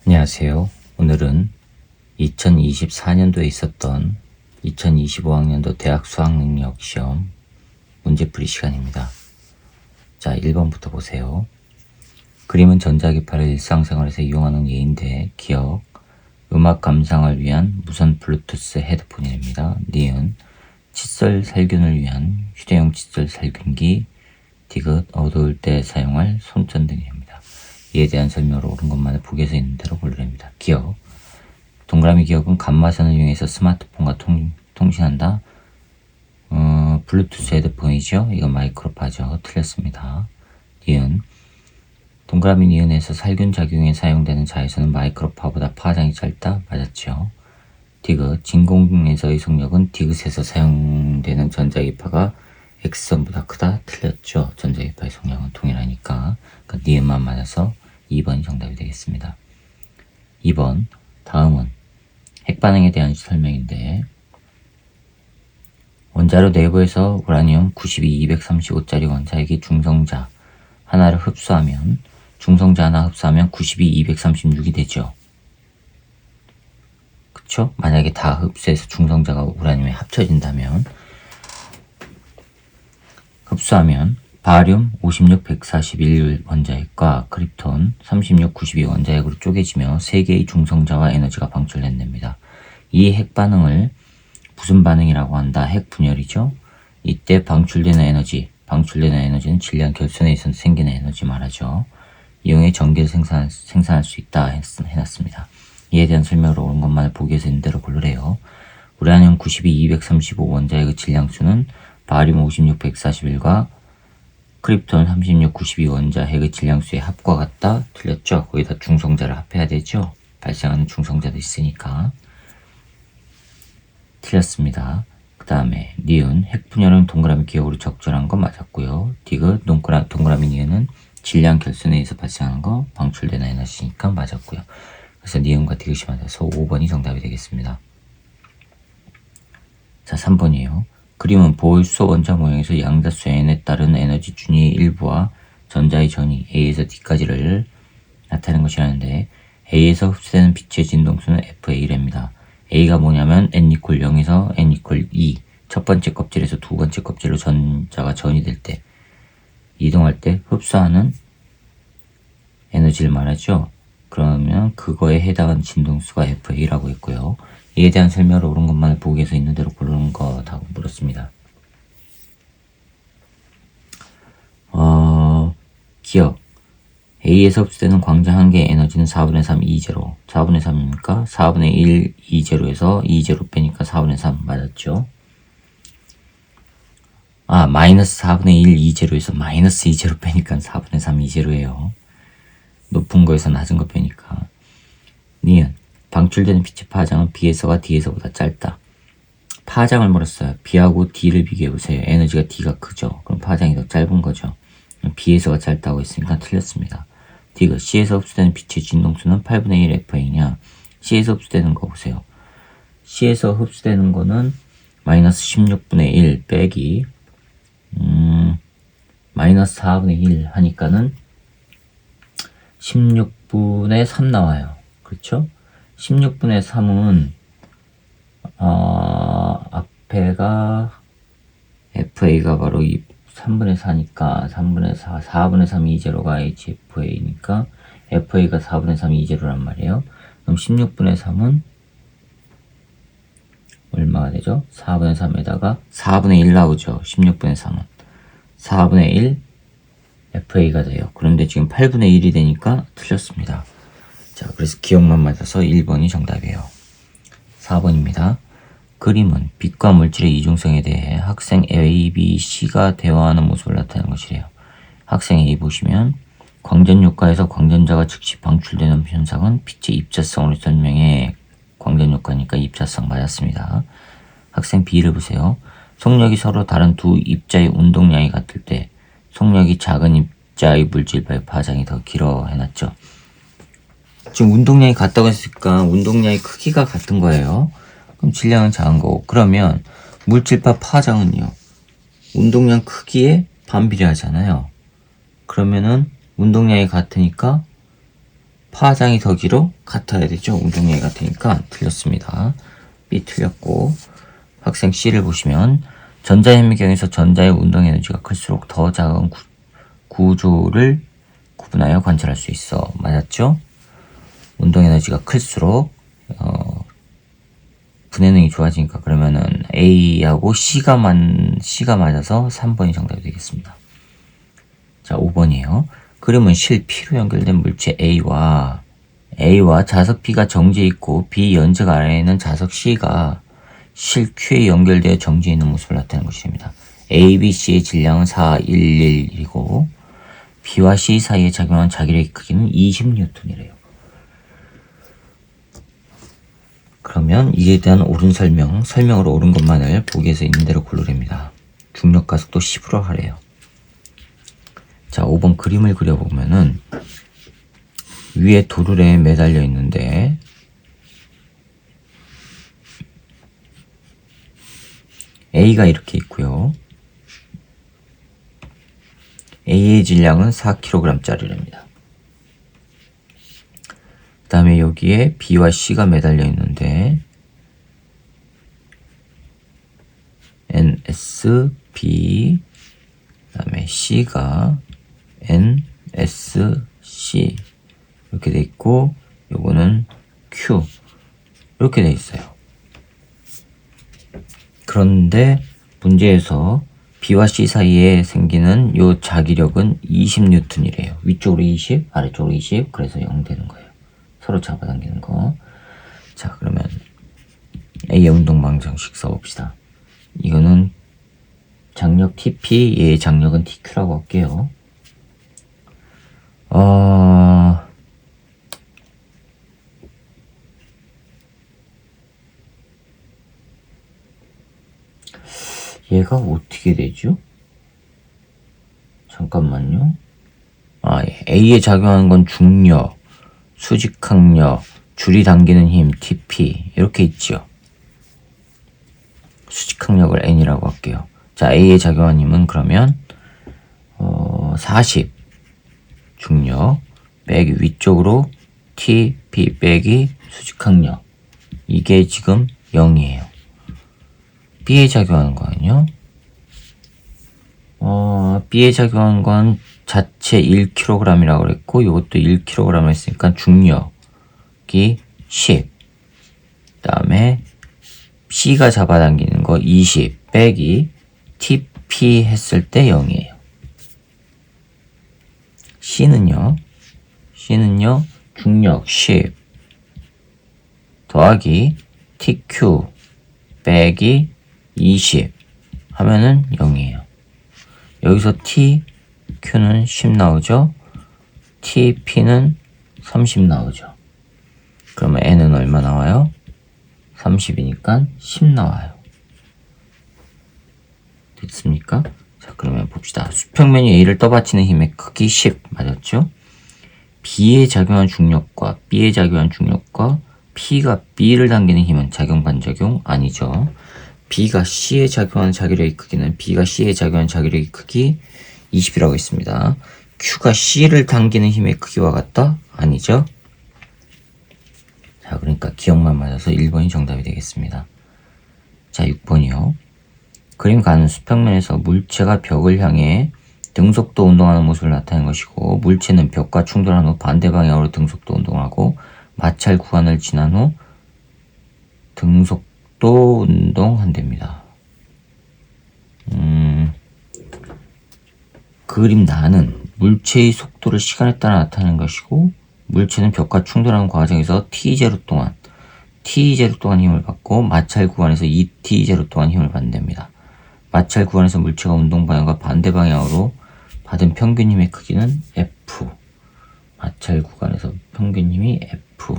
안녕하세요. 오늘은 2024년도에 있었던 2025학년도 대학 수학능력 시험 문제풀이 시간입니다. 자, 1번부터 보세요. 그림은 전자기파를 일상생활에서 이용하는 예인데 기억, 음악 감상을 위한 무선 블루투스 헤드폰입니다. 니은, 칫솔 살균을 위한 휴대용 칫솔 살균기, 디귿, 어두울 때 사용할 손전등입니다. 이에 대한 설명으로 옳은 것만을 보기에서 있는 대로 고르랍니다. 기억, 동그라미 기억은 감마선을 이용해서 스마트폰과 통신한다. 블루투스 헤드폰이죠. 이건 마이크로파죠. 틀렸습니다. 니은, 동그라미 니은에서 살균작용에 사용되는 자외선은 마이크로파보다 파장이 짧다. 맞았죠. 디귿, 진공에서의 속력은 디귿에서 사용되는 전자기파가 X선보다 크다. 틀렸죠. 전자기파의 속력은 동일하니까. 그러니까 니은만 맞아서 2번이 정답이 되겠습니다. 2번, 다음은 핵반응에 대한 설명인데 원자로 내부에서 우라늄 92-235짜리 원자핵이 중성자 하나를 흡수하면 중성자 하나 흡수하면 92-236이 되죠. 그쵸? 만약에 다 흡수해서 중성자가 우라늄에 합쳐진다면 흡수하면 바륨 56-141 원자핵과 크립톤 36-92 원자핵으로 쪼개지며 3개의 중성자와 에너지가 방출된답니다. 이 핵반응을 무슨 반응이라고 한다? 핵분열이죠. 이때 방출되는 에너지는 질량 결손에 있어서 생기는 에너지 말하죠. 이용해 전기를 생산할 수 있다 해놨습니다. 이에 대한 설명을 옳은 것만을 보기에서 있는 대로 고르래요. 우라늄 92-235 원자핵의 질량수는 바륨 56-141과 크립톤 36-92 원자핵의 질량수의 합과 같다. 틀렸죠. 거기다 중성자를 합해야 되죠. 발생하는 중성자도 있으니까. 틀렸습니다. 그 다음에 니은, 핵분열은 동그라미 기억으로 적절한 거 맞았고요. 디귿, 동그라미 니은은 질량 결손에 의해서 발생하는 거 방출되는 에너지니까 맞았고요. 그래서 니은과 디귿이 맞아서 5번이 정답이 되겠습니다. 자, 3번이에요. 그림은 보홀수 원자 모형에서 양자수 n에 따른 에너지 준위의 일부와 전자의 전위 A에서 D까지를 나타내는 것이라는데 A에서 흡수되는 빛의 진동수는 FA랍니다. A가 뭐냐면 n=0에서 n=2 첫 번째 껍질에서 두 번째 껍질로 전자가 전이될 때 이동할 때 흡수하는 에너지를 말하죠. 그러면 그거에 해당하는 진동수가 FA라고 했고요. 이에 대한 설명을 옳은 것만을 보기에서 있는 대로 고르는 거라고 물었습니다. 기억. A에서 흡수되는 광장 한 개의 에너지는 4분의 3 E0. 4분의 3입니까? 4분의 1 E0에서 E0 빼니까 4분의 3 맞았죠? 마이너스 4분의 1 E0에서 마이너스 E0 빼니까 4분의 3 E0예요. 높은 거에서 낮은 거 빼니까. 니은. 방출되는 빛의 파장은 B에서가 D에서보다 짧다. 파장을 물었어요. B하고 D를 비교해보세요. 에너지가 D가 크죠. 그럼 파장이 더 짧은 거죠. B에서가 짧다고 했으니까 틀렸습니다. 디귿, C에서 흡수되는 빛의 진동수는 8분의 1 FA냐. C에서 흡수되는 거 보세요. C에서 흡수되는 거는 마이너스 16분의 1 빼기 마이너스 4분의 1 하니까는 16분의 3 나와요. 그렇죠? 16분의 3은 앞에가 FA가 바로 3분의 4니까 3분의 4, 4분의 3 E0가 HFA니까 FA가 4분의 3 E0란 말이에요. 그럼 16분의 3은 얼마가 되죠? 4분의 3에다가 4분의 1 나오죠. 16분의 3은 4분의 1 FA가 돼요. 그런데 지금 8분의 1이 되니까 틀렸습니다. 자, 그래서 기억만 맞아서 1번이 정답이에요. 4번입니다. 그림은 빛과 물질의 이중성에 대해 학생 A, B, C가 대화하는 모습을 나타내는 것이래요. 학생 A 보시면 광전효과에서 광전자가 즉시 방출되는 현상은 빛의 입자성으로 설명해. 광전효과니까 입자성 맞았습니다. 학생 B를 보세요. 속력이 서로 다른 두 입자의 운동량이 같을 때 속력이 작은 입자의 물질과의 파장이 더 길어 해놨죠. 지금 운동량이 같다고 했으니까 운동량의 크기가 같은 거예요. 그럼 질량은 작은 거고, 그러면 물질파 파장은요 운동량 크기에 반비례하잖아요. 그러면은 운동량이 같으니까 파장이 더 길어? 같아야 되죠. 운동량이 같으니까 틀렸습니다. B 틀렸고, 학생 C를 보시면 전자현미경에서 전자의 운동에너지가 클수록 더 작은 구조를 구분하여 관찰할 수 있어. 맞았죠? 운동에너지가 클수록 분해능이 좋아지니까 그러면은 A하고 C가 맞아서 3번이 정답이 되겠습니다. 자, 5번이에요. 그림은 실 P로 연결된 물체 A와 자석 B가 정지해 있고 B 연적 아래에 있는 자석 C가 실 Q에 연결되어 정지해 있는 모습을 나타내는 것입니다. A, B, C의 질량은 4, 1, 1이고 B와 C 사이에 작용한 자기력의 크기는 20N이래요. 그러면 이에 대한 옳은 설명으로 옳은 것만을 보기에서 있는 대로 고르랍니다. 중력 가속도 10으로 하래요. 자, 5번 그림을 그려보면은 위에 도르래에 매달려 있는데 A가 이렇게 있고요. A의 질량은 4kg짜리랍니다. 그 다음에 여기에 B와 C가 매달려 있는데 NS, B, 그 다음에 C가 NS, C 이렇게 돼 있고 요거는 Q 이렇게 돼 있어요. 그런데 문제에서 B와 C 사이에 생기는 요 자기력은 20N이래요. 위쪽으로 20, 아래쪽으로 20, 그래서 0 되는 거예요. 서로 잡아당기는 거. 자, 그러면 A의 운동 방정식 써봅시다. 이거는 장력 TP, 얘의 장력은 TQ라고 할게요. 얘가 어떻게 되죠? 잠깐만요. A에 작용하는 건 중력, 수직항력, 줄이 당기는 힘, TP 이렇게 있죠. 수직항력을 N이라고 할게요. 자, A에 작용하는 힘은 그러면 40 중력 빼기 위쪽으로 TP 빼기 수직항력 이게 지금 0이에요. B에 작용하는 거는요. B에 작용하는 건 자체 1kg이라고 그랬고 이것도 1kg 했으니까 중력이 10 그 다음에 C가 잡아당기는 거 20 빼기 TP 했을 때 0이에요. C는요 중력 10 더하기 TQ 빼기 20 하면은 0이에요. 여기서 TQ는 10 나오죠. TP는 30 나오죠. 그러면 N은 얼마 나와요? 30이니까 10 나와요. 됐습니까? 자, 그러면 봅시다. 수평면이 A를 떠받치는 힘의 크기 10 맞았죠? B에 작용한 중력과 B에 작용한 중력과 P가 B를 당기는 힘은 작용 반작용 아니죠. B가 C에 작용하는 자기력의 크기는 B가 C에 작용하는 자기력의 크기 20이라고 했습니다. Q가 C를 당기는 힘의 크기와 같다? 아니죠. 자, 그러니까 기억만 맞아서 1번이 정답이 되겠습니다. 자, 6번이요. 그림 가는 수평면에서 물체가 벽을 향해 등속도 운동하는 모습을 나타내는 것이고 물체는 벽과 충돌한 후 반대 방향으로 등속도 운동을 하고 마찰 구간을 지난 후 등속도 운동한답니다. 그림 나는 물체의 속도를 시간에 따라 나타내는 것이고 물체는 벽과 충돌하는 과정에서 t0 동안 힘을 받고 마찰 구간에서 2t0 동안 힘을 받는답니다. 마찰 구간에서 물체가 운동 방향과 반대 방향으로 받은 평균 힘의 크기는 F. 마찰 구간에서 평균 힘이 F.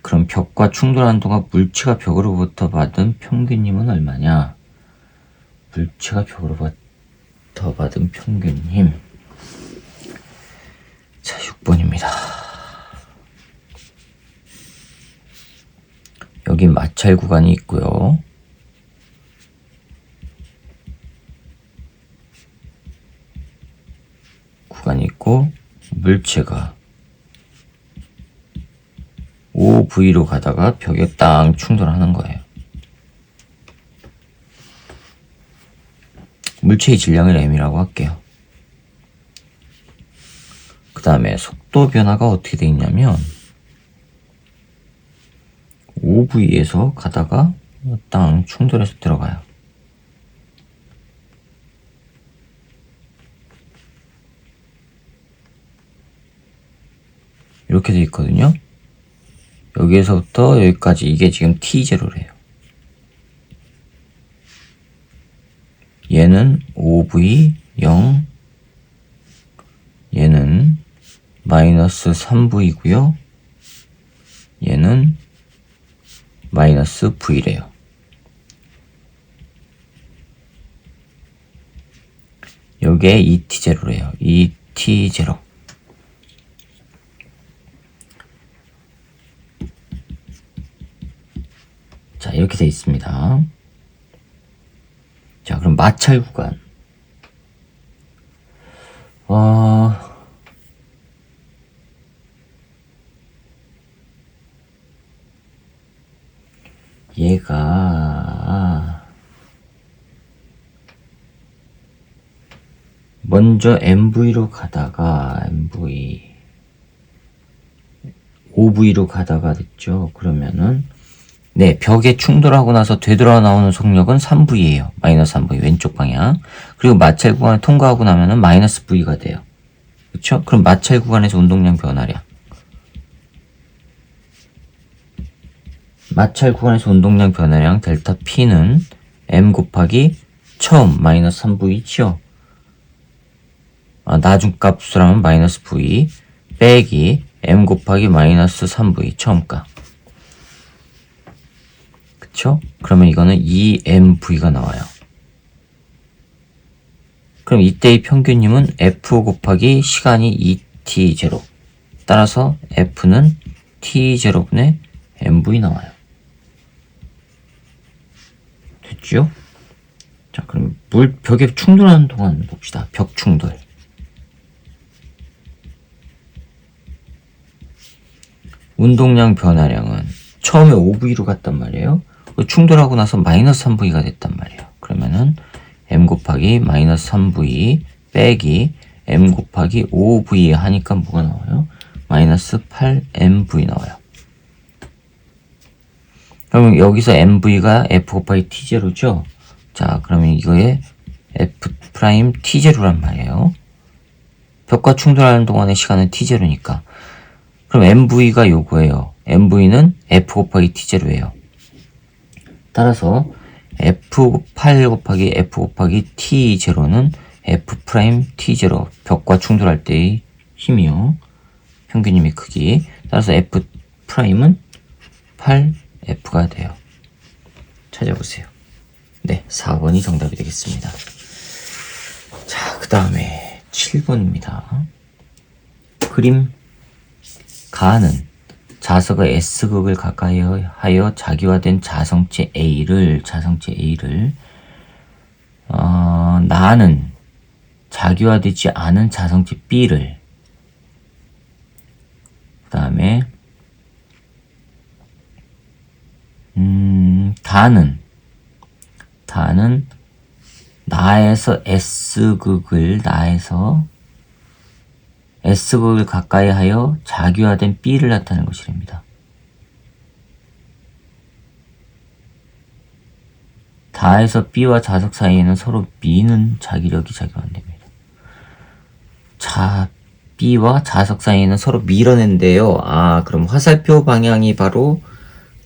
그럼 벽과 충돌하는 동안 물체가 벽으로부터 받은 평균 힘은 얼마냐? 물체가 벽으로부터 받은 평균 힘. 자, 6번입니다. 여기 마찰 구간이 있고요. 있고 물체가 OV로 가다가 벽에 땅 충돌하는 거예요. 물체의 질량을 m이라고 할게요. 그 다음에 속도 변화가 어떻게 되어 있냐면 OV에서 가다가 땅 충돌해서 들어가요. 이렇게 되어 있거든요. 여기에서부터 여기까지 이게 지금 T0래요. 얘는 OV 0, 얘는 마이너스 3V고요. 얘는 마이너스 V래요. 요게 ET0래요. ET0. 자, 이렇게 되어 있습니다. 자, 그럼 마찰 구간. 얘가 먼저 MV로 가다가 OV로 가다가 됐죠. 그러면은 네, 벽에 충돌하고 나서 되돌아 나오는 속력은 3V예요. 마이너스 3V 왼쪽 방향. 그리고 마찰 구간을 통과하고 나면은 마이너스 V가 돼요. 그렇죠? 그럼 마찰 구간에서 운동량 변화량. 마찰 구간에서 운동량 변화량 델타 P는 M 곱하기 처음 마이너스 3V죠. 나중값수라면 마이너스 V 빼기 M 곱하기 마이너스 3V 처음값. 그쵸? 그러면 이거는 2MV가 나와요. 그럼 이때의 평균임은 F 곱하기 시간이 2T0. 따라서 F는 T0분의 MV 나와요. 됐죠? 자, 그럼 벽에 충돌하는 동안 봅시다. 벽 충돌. 운동량 변화량은 처음에 5V로 갔단 말이에요. 충돌하고 나서 마이너스 3V가 됐단 말이에요. 그러면은 M 곱하기 마이너스 3V 빼기 M 곱하기 5V 하니까 뭐가 나와요? 마이너스 8MV 나와요. 그러면 여기서 MV가 F 곱하기 T0죠? 자, 그러면 이거에 F 프라임 T0란 말이에요. 벽과 충돌하는 동안의 시간은 T0니까. 그럼 MV가 요거예요. MV는 F 곱하기 T0예요. 따라서 F8 곱하기 F 곱하기 T0는 F 프라임 T0 벽과 충돌할 때의 힘이요. 평균임의 크기. 따라서 F 프라임은 8F가 돼요. 찾아보세요. 네, 4번이 정답이 되겠습니다. 자, 그 다음에 7번입니다. 그림 가는 자석의 S극을 가까이 하여 자기화된 자성체 A를 나는 자기화되지 않은 자성체 B를 그 다음에 다는 나에서 S극을 가까이 하여 자기화된 B를 나타내는 것이랍니다. 다에서 B와 자석 사이에는 서로 미는 자기력이 작용한답니다. 자, B와 자석 사이에는 서로 밀어낸대요. 그럼 화살표 방향이 바로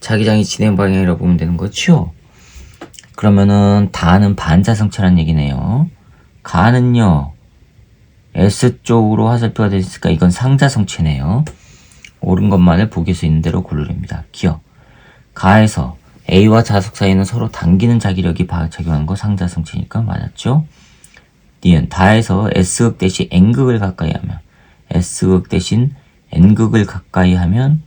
자기장이 진행 방향이라고 보면 되는 거죠? 그러면은 다는 반자성체란 얘기네요. 가는요. S쪽으로 화살표가 되어 있으니까 이건 상자성체네요. 옳은 것만을 보기에서 있는 대로 고르랍니다. 기억. 가에서 A와 자석 사이는 서로 당기는 자기력이 작용하는 거 상자성체니까 맞았죠? 니은 다에서 S극 대신 N극을 가까이 하면 S극 대신 N극을 가까이 하면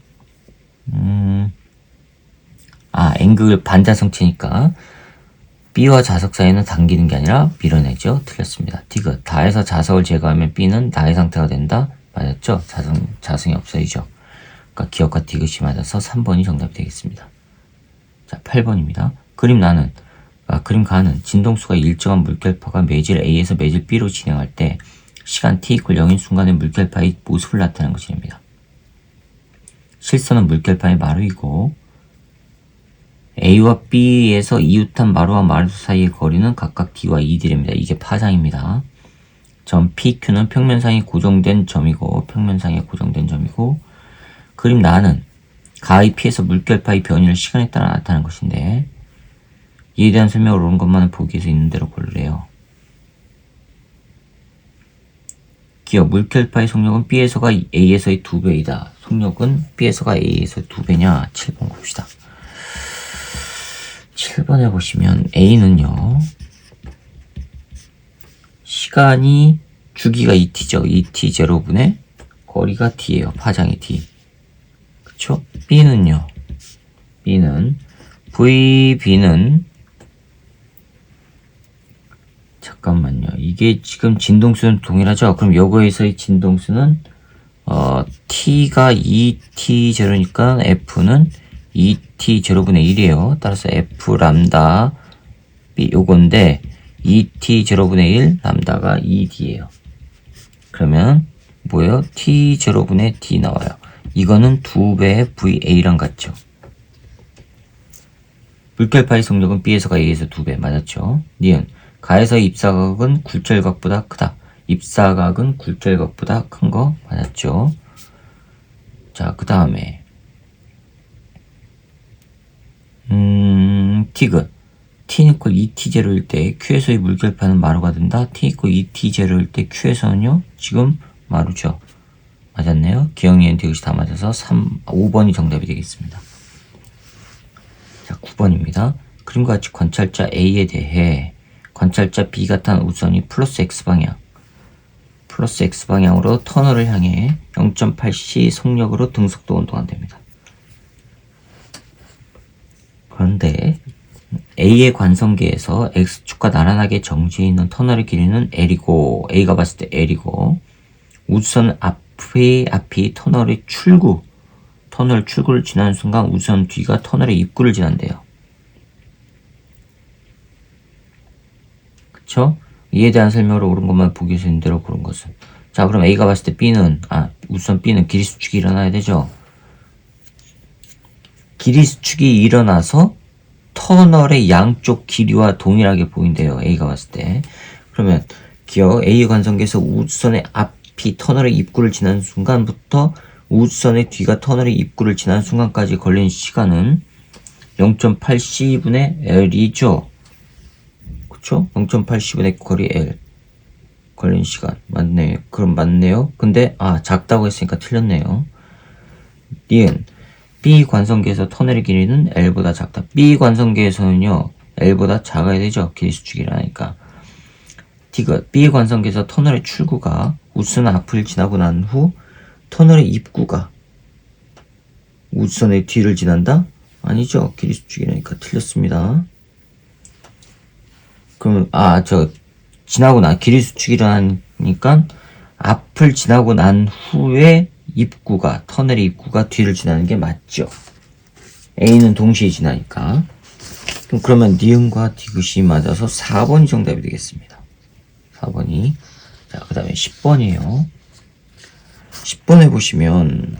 N극을 반자성체니까 B와 자석 사이는 당기는 게 아니라 밀어내죠. 틀렸습니다. 디귿. 다에서 자석을 제거하면 B는 나의 상태가 된다. 맞았죠? 자성이 없어지죠. 그러니까 기억과 디귿이 맞아서 3번이 정답이 되겠습니다. 자, 8번입니다. 그림 가는 진동수가 일정한 물결파가 매질 A에서 매질 B로 진행할 때 시간 t = 0인 순간에 물결파의 모습을 나타내는 것입니다. 실선은 물결파의 마루이고 A와 B에서 이웃한 마루와 마루 사이의 거리는 각각 D와 ED입니다. 이게 파장입니다. 점 PQ는 평면상에 고정된 점이고 그림 나는 가의 P에서 물결파의 변이를 시간에 따라 나타나는 것인데 이에 대한 설명을 옳은 것만은 보기에서 있는 대로 고르래요. 기억 물결파의 속력은 B에서가 A에서의 2배이다. 속력은 B에서가 A에서의 2배냐? 7번 봅시다. 7번에 보시면 A는요. 시간이 주기가 2t죠. 2t 제로분의 거리가 d예요. 파장이 d. 그쵸? B는요. B는 VB는 잠깐만요. 이게 지금 진동수는 동일하죠? 그럼 요거에서의 진동수는 t가 2t 제로니까 f는 2t 제로분의 1이에요. 따라서 f 람다 b 요건데 2t 제로분의 1 람다가 2d예요. 그러면 뭐예요? t 제로분의 d 나와요. 이거는 2배의 VA랑 같죠. 물결파의 속력은 B에서가 A에서 2배 맞았죠. 니은 가에서의 입사각은 굴절각보다 크다. 입사각은 굴절각보다 큰 거 맞았죠. 자, 그 다음에 디귿 t = 2t0일 때 q에서의 물결파는 마루가 된다. t = 2t0일 때 q에서는요 지금 마루죠. 맞았네요. 기억니은 디귿이 다 맞아서 5번이 정답이 되겠습니다. 자, 9번입니다. 그림과 같이 관찰자 A에 대해 관찰자 B가 탄 우선이 플러스 X방향으로 터널을 향해 0.8c 속력으로 등속도 운동한답니다. 그런데 A의 관성계에서 X축과 나란하게 정지해 있는 터널의 길이는 L이고 A가 봤을 때 L이고 우선 앞이 터널 출구를 지나는 순간 우선 뒤가 터널의 입구를 지난대요. 그쵸? 이에 대한 설명을 옳은 것만 보기 위해서 있는 대로 고른 것은. 자, 그럼 A가 봤을 때 우선 B는 길이 수축이 일어나야 되죠? 길이 수축이 일어나서 터널의 양쪽 길이와 동일하게 보인대요. A가 봤을 때. 그러면 기억 A의 관성계에서 우선의 앞이 터널의 입구를 지난 순간부터 우선의 뒤가 터널의 입구를 지난 순간까지 걸린 시간은 0.8c분의 L이죠. 그쵸? 0.8c분의 거리 L 걸린 시간 맞네요. 그럼 맞네요. 근데 작다고 했으니까 틀렸네요. 니은 B 관성계에서 터널의 길이는 L보다 작다. B 관성계에서는요 L보다 작아야 되죠. 길이 수축이 일어나니까. 디귿 B 관성계에서 터널의 출구가 우선 앞을 지나고 난 후 터널의 입구가 우선의 뒤를 지난다? 아니죠. 길이 수축이 일어나니까 틀렸습니다. 그럼 지나고 길이 수축이 일어나니까 앞을 지나고 난 후에 터널의 입구가 뒤를 지나는 게 맞죠. A는 동시에 지나니까. 그러면 니은과 디귿이 맞아서 4번이 정답이 되겠습니다. 4번이. 자, 그 다음에 10번이에요. 10번에 보시면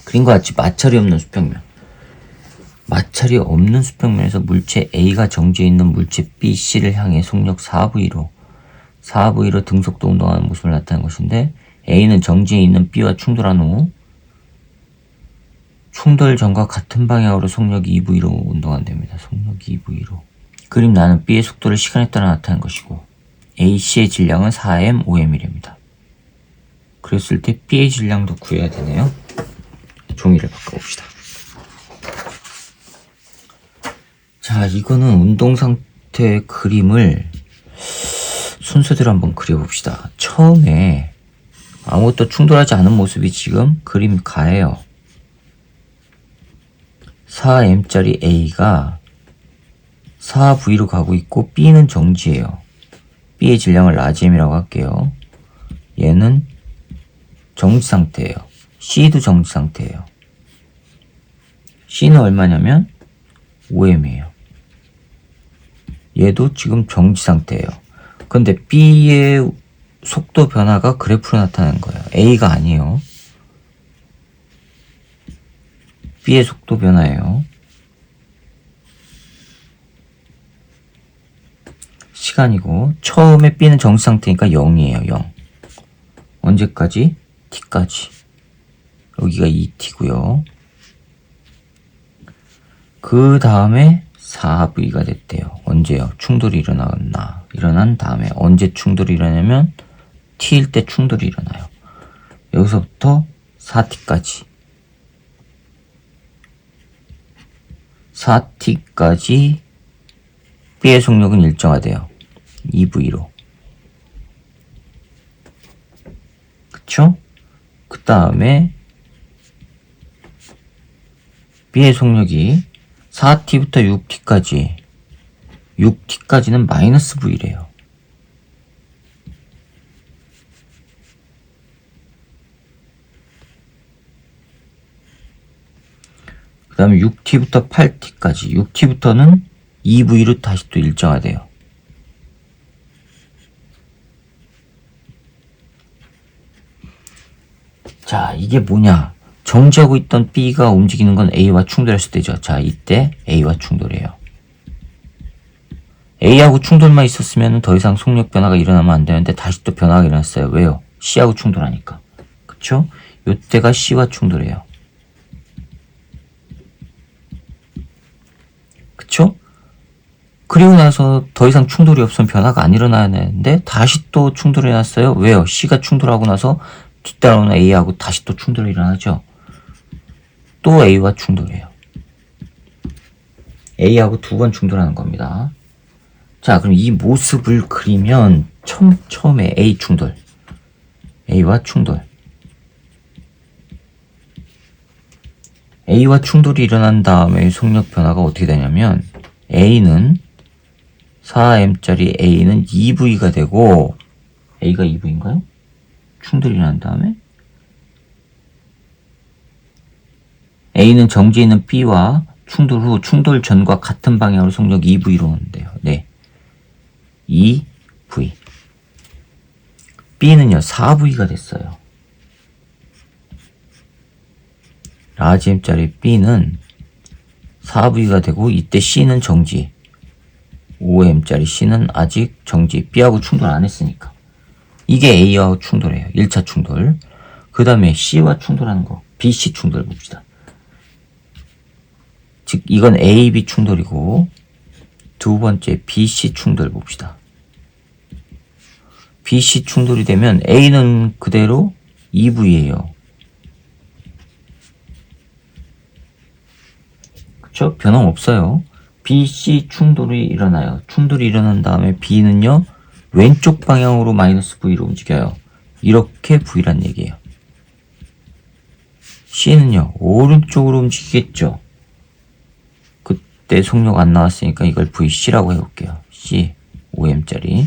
그림과 같이 마찰이 없는 수평면. 마찰이 없는 수평면에서 물체 A가 정지해 있는 물체 B, C를 향해 속력 4V로 등속도 운동하는 모습을 나타낸 것인데 A는 정지해 있는 B와 충돌한 후 충돌 전과 같은 방향으로 속력 2V로 운동한답니다. 속력 2V로. 그림 나는 B의 속도를 시간에 따라 나타낸 것이고 AC의 질량은 4m, 5m이랍니다. 그랬을 때 B의 질량도 구해야 되네요. 종이를 바꿔봅시다. 자, 이거는 운동 상태 그림을 순서대로 한번 그려봅시다. 처음에 아무것도 충돌하지 않은 모습이 지금 그림 가예요. 4m짜리 A가 4V로 가고 있고 B는 정지예요. B의 질량을 라지 M이라고 할게요. 얘는 정지 상태예요. C도 정지 상태예요. C는 얼마냐면 5M이에요. 얘도 지금 정지 상태예요. 근데 B의 속도 변화가 그래프로 나타나는 거예요. A가 아니에요. B의 속도 변화예요. 시간이고 처음에 B는 정지 상태니까 0이에요. 0. 언제까지? T까지. 여기가 2T고요. 그 다음에 4V가 됐대요. 언제요? 충돌이 일어난 다음에 언제 충돌이 일어나냐면 T일 때 충돌이 일어나요. 여기서부터 4T까지 4T까지 B의 속력은 일정하대요. 2V로. 그쵸? 그 다음에 B의 속력이 4T부터 6T까지는 마이너스 V래요. 그 다음에 6T부터 8T까지 6T부터는 2V로 다시 또 일정하대요. 자, 이게 뭐냐? 정지하고 있던 B가 움직이는 건 A와 충돌했을 때죠. 자, 이때 A와 충돌해요. A하고 충돌만 있었으면 더 이상 속력 변화가 일어나면 안 되는데 다시 또 변화가 일어났어요. 왜요? C하고 충돌하니까. 그쵸? 이때가 C와 충돌해요. 그쵸? 그리고 나서 더 이상 충돌이 없으면 변화가 안 일어나야 되는데 다시 또 충돌이 일어났어요. 왜요? C가 충돌하고 나서 뒤따라오는 A하고 다시 또 충돌이 일어나죠. 또 A와 충돌해요. A하고 두 번 충돌하는 겁니다. 자, 그럼 이 모습을 그리면 처음에 A 충돌, A와 충돌, A와 충돌이 일어난 다음에 속력 변화가 어떻게 되냐면 A는 4M짜리 A는 2V가 되고 A가 2V인가요? 충돌이 일어난 다음에 A는 정지해 있는 B와 충돌 후 충돌 전과 같은 방향으로 속력 2V로 오는데요. 네, 2V. B는요 4V가 됐어요. 라지 M짜리 B는 4V가 되고 이때 C는 정지. 5M짜리 C는 아직 정지. B하고 충돌 안 했으니까. 이게 A와 충돌해요. 1차 충돌. 그 다음에 C와 충돌하는 거. BC 충돌 봅시다. 즉 이건 AB 충돌이고 두 번째 BC 충돌 봅시다. BC 충돌이 되면 A는 그대로 2V예요. 그쵸? 변함 없어요. BC 충돌이 일어나요. 충돌이 일어난 다음에 B는요 왼쪽 방향으로 마이너스 V로 움직여요. 이렇게 V란 얘기예요. C는요 오른쪽으로 움직이겠죠. 그때 속력 안 나왔으니까 이걸 VC라고 해볼게요. C 5M짜리.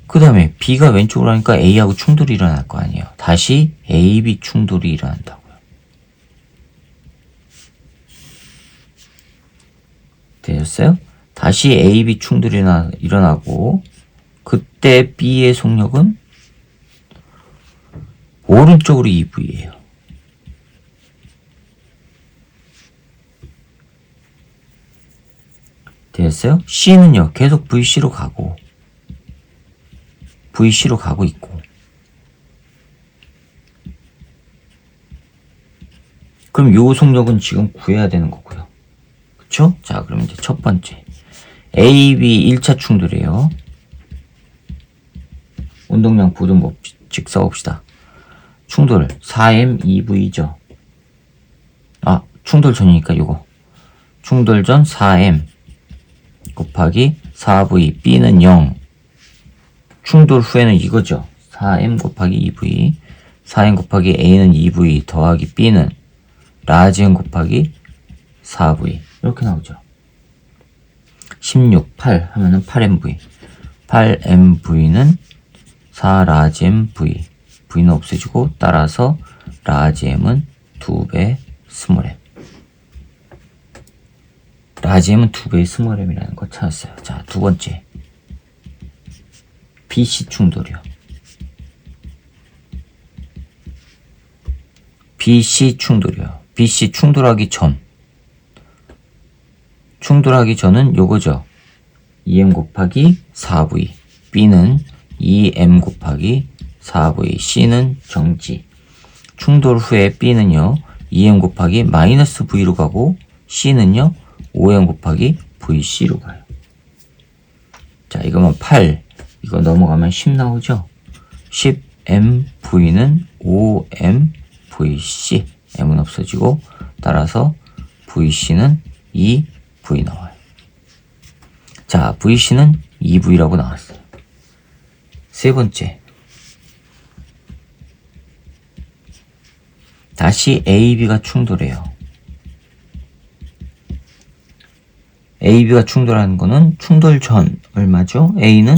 그 다음에 B가 왼쪽으로 하니까 A하고 충돌이 일어날 거 아니에요. 다시 AB 충돌이 일어난다고요. 되셨어요? 다시 AB 충돌이 일어나고 그때 B의 속력은 오른쪽으로 2V예요. 되셨어요? C는요 계속 VC로 가고 있고 그럼 요 속력은 지금 구해야 되는 거고요. 그쵸? 자, 그럼 이제 첫 번째 AB 1차 충돌이에요. 운동량 보존 법칙 써봅시다. 충돌 4M 2V죠. 아, 충돌 전이니까 요거 충돌 전 4M 곱하기 4V B는 0 충돌 후에는 이거죠. 4M 곱하기 2V 4M 곱하기 A는 2V 더하기 B는 라지 M 곱하기 4V 이렇게 나오죠. 16, 8 하면은 8MV. 8MV는 4라지MV. V는 없애지고 따라서 라지M은 2배 스몰M. 라지M은 2배의 스몰M이라는 걸 찾았어요. 자, 두 번째. BC 충돌이요. BC 충돌이요. BC 충돌하기 전은 요거죠. 2M 곱하기 4V. B는 2M 곱하기 4V. C는 정지. 충돌 후에 B는요, 2M 곱하기 마이너스 V로 가고, C는요, 5M 곱하기 VC로 가요. 자, 이거면 8. 이거 넘어가면 10 나오죠? 10M V는 5M VC. M은 없어지고, 따라서 VC는 2V 나와요. 자, VC는 2V라고 나왔어요. 세 번째. 다시 AB가 충돌해요. AB가 충돌하는 거는 충돌 전 얼마죠? A는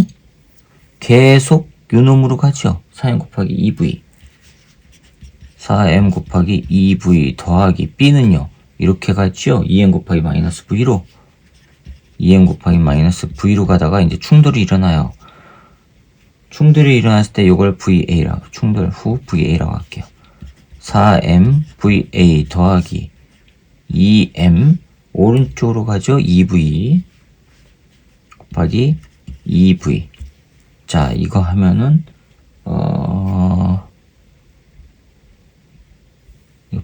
계속 요놈으로 가죠. 4M 곱하기 2V. 4M 곱하기 2V 더하기 B는요. 이렇게 갔죠. 2M 곱하기 마이너스 V로. 2M 곱하기 마이너스 V로 가다가 이제 충돌이 일어나요. 충돌이 일어났을 때 이걸 VA라고, 충돌 후 VA라고 할게요. 4M VA 더하기 2M 오른쪽으로 가죠. 2V 곱하기 2V. 자, 이거 하면은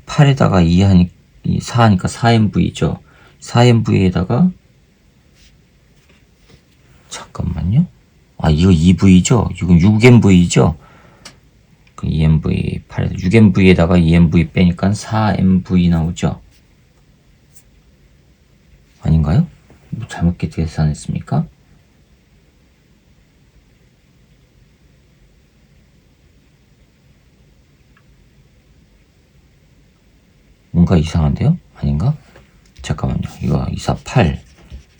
8에다가 2 하니 4 하니까 4MV죠. 4MV에다가 잠깐만요. 아, 이거 2V죠? 이건 6MV죠? 그 2MV, 8에서 6MV에다가 2MV 빼니까 4MV 나오죠? 아닌가요? 뭐 잘못 계산했습니까? 뭔가 이상한데요? 아닌가? 잠깐만요. 이거 248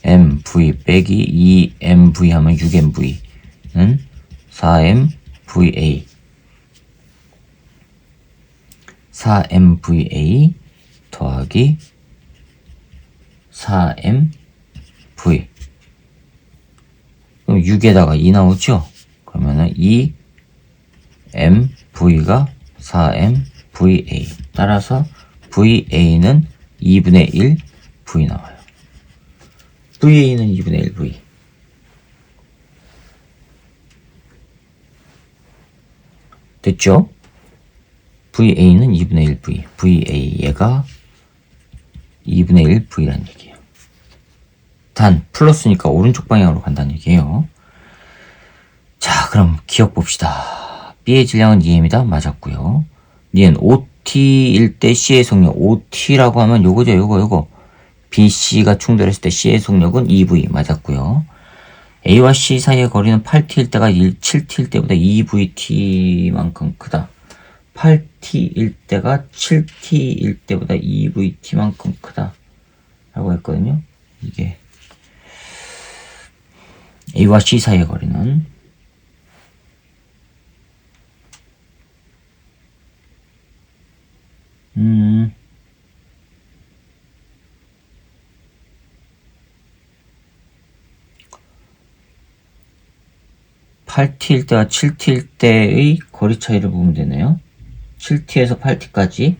MV 빼기 2MV 하면 6MV는 4MVA 4MVA 더하기 4MV. 그럼 6에다가 2 나오죠? 그러면은 2MV가 4MVA. 따라서 VA는 2분의 1 V 나와요. VA는 2분의 1 V. 됐죠? VA는 2분의 1 V. VA 얘가 2분의 1 V라는 얘기예요. 단 플러스니까 오른쪽 방향으로 간다는 얘기예요. 자, 그럼 기억 봅시다. B의 질량은 2M이다. 맞았고요. 니은 OT일 때 C의 속력 OT라고 하면 요거죠. 요거. BC가 충돌했을 때 C의 속력은 2V 맞았고요. A와 C 사이의 거리는 8T일 때가 7T일 때보다 2VT만큼 크다. 8T일 때가 7T일 때보다 2VT만큼 크다 라고 했거든요. 이게 A와 C 사이의 거리는 8T일 때와 7T일 때의 거리 차이를 보면 되네요. 7T에서 8T까지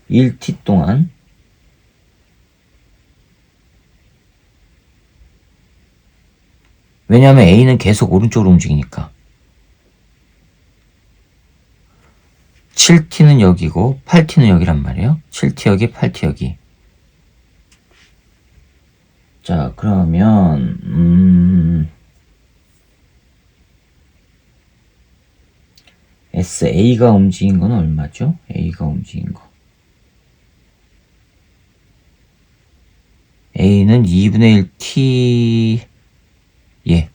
1T 동안 왜냐하면 A는 계속 오른쪽으로 움직이니까 7T는 여기고 8T는 여기란 말이에요. 7T 여기 8T 여기. 자, 그러면 SA가 움직인 건 얼마죠? A가 움직인 거. A는 2분의 1T, 예.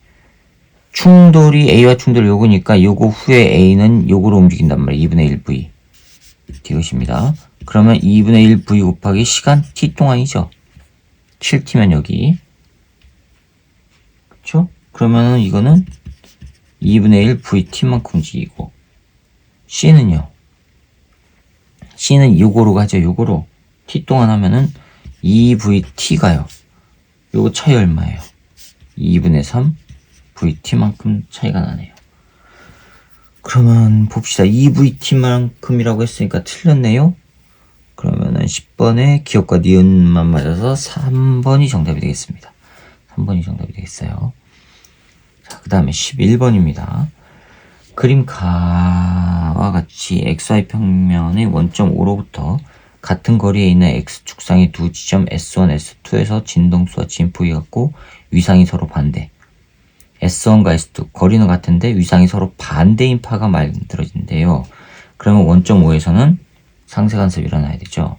충돌이, A와 충돌이 요거니까 요거 후에 A는 요거로 움직인단 말이에요. 2분의 1V. 이것입니다. 그러면 2분의 1V 곱하기 시간 T 동안이죠. 7T면 여기. 그러면은 이거는 2분의 1 VT만큼 움직이고, C는요? C는 요거로 가죠. 요거로 T 동안 하면은 2VT 가요. 요거 차이 얼마예요? 2분의 3 VT만큼 차이가 나네요. 그러면 봅시다. 2VT만큼이라고 했으니까 틀렸네요. 그러면은 10번에 기억과 니은만 맞아서 3번이 정답이 되겠습니다. 3번이 정답이 되겠어요. 자, 그 다음에 11번입니다. 그림 가와 같이 XY 평면의 원점 O로부터 같은 거리에 있는 X축상의 두 지점 S1, S2에서 진동수와 진폭이 같고 위상이 서로 반대. S1과 S2 거리는 같은데 위상이 서로 반대인 파가 만들어진대요. 그러면 원점 O에서는 상쇄간섭이 일어나야 되죠.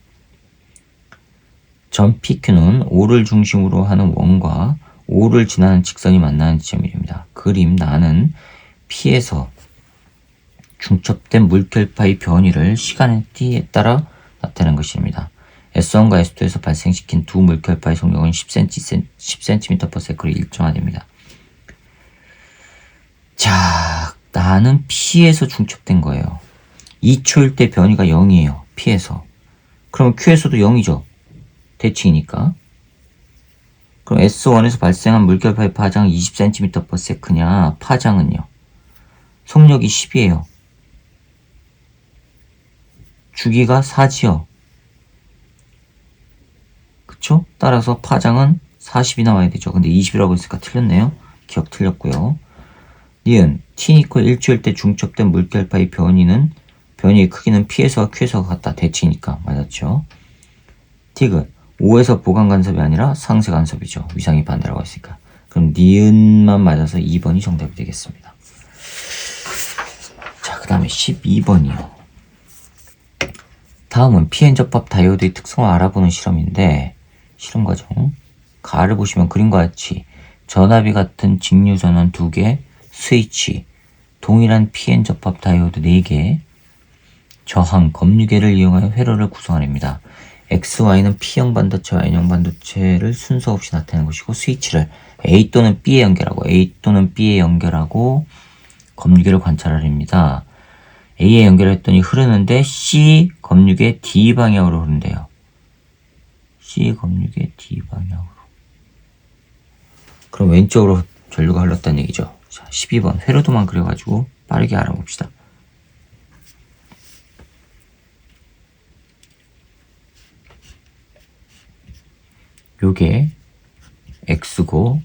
점 PQ는 O를 중심으로 하는 원과 O를 지나는 직선이 만나는 지점입니다. 그림 나는 P에서 중첩된 물결파의 변이를 시간의 t에 따라 나타낸 것입니다. S1과 S2에서 발생시킨 두 물결파의 속력은 10cm/s를 일정화됩니다. 자, 나는 P에서 중첩된 거예요. 2초일 때 변이가 0이에요. P에서. 그러면 Q에서도 0이죠. 대칭이니까. 그럼 S1에서 발생한 물결파의 파장은 20cm/s냐? 파장은요? 속력이 10이에요. 주기가 4지요. 그쵸? 따라서 파장은 40이 나와야 되죠. 근데 20이라고 했으니까 틀렸네요. 기억 틀렸고요. 니은 T 이퀄 1초일 때 중첩된 물결파의 변이의 크기는 P에서와 Q에서가 같다. 대칭이니까 맞았죠. T은 5에서 보강 간섭이 아니라 상쇄 간섭이죠. 위상이 반대라고 했으니까. 그럼 니은만 맞아서 2번이 정답이 되겠습니다. 자, 그 다음에 12번이요. 다음은 PN접합 다이오드의 특성을 알아보는 실험 과정. 가를 보시면 그림과 같이 전압이 같은 직류 전원 2개, 스위치, 동일한 PN접합 다이오드 4개, 저항, 검유계를 이용하여 회로를 구성하랍니다. XY는 P형 반도체와 N형 반도체를 순서 없이 나타내는 것이고, 스위치를 A 또는 B에 연결하고 검유계를 관찰하랍니다. A에 연결했더니 흐르는데 C 검유계 D 방향으로 흐른대요. C 검유계 D 방향으로. 그럼 왼쪽으로 전류가 흘렀다는 얘기죠. 자, 12번 회로도만 그려가지고 빠르게 알아봅시다. 요게 X고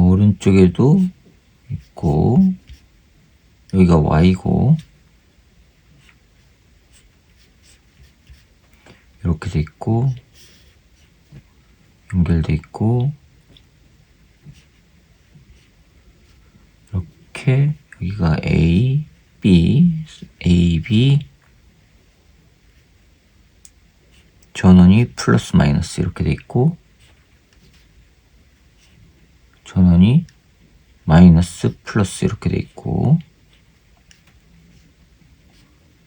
오른쪽에도 있고 여기가 Y고 이렇게 돼 있고 연결돼 있고 이렇게 여기가 A, B, 전원이 플러스 마이너스 이렇게 돼 있고 전원이 마이너스 플러스 이렇게 돼 있고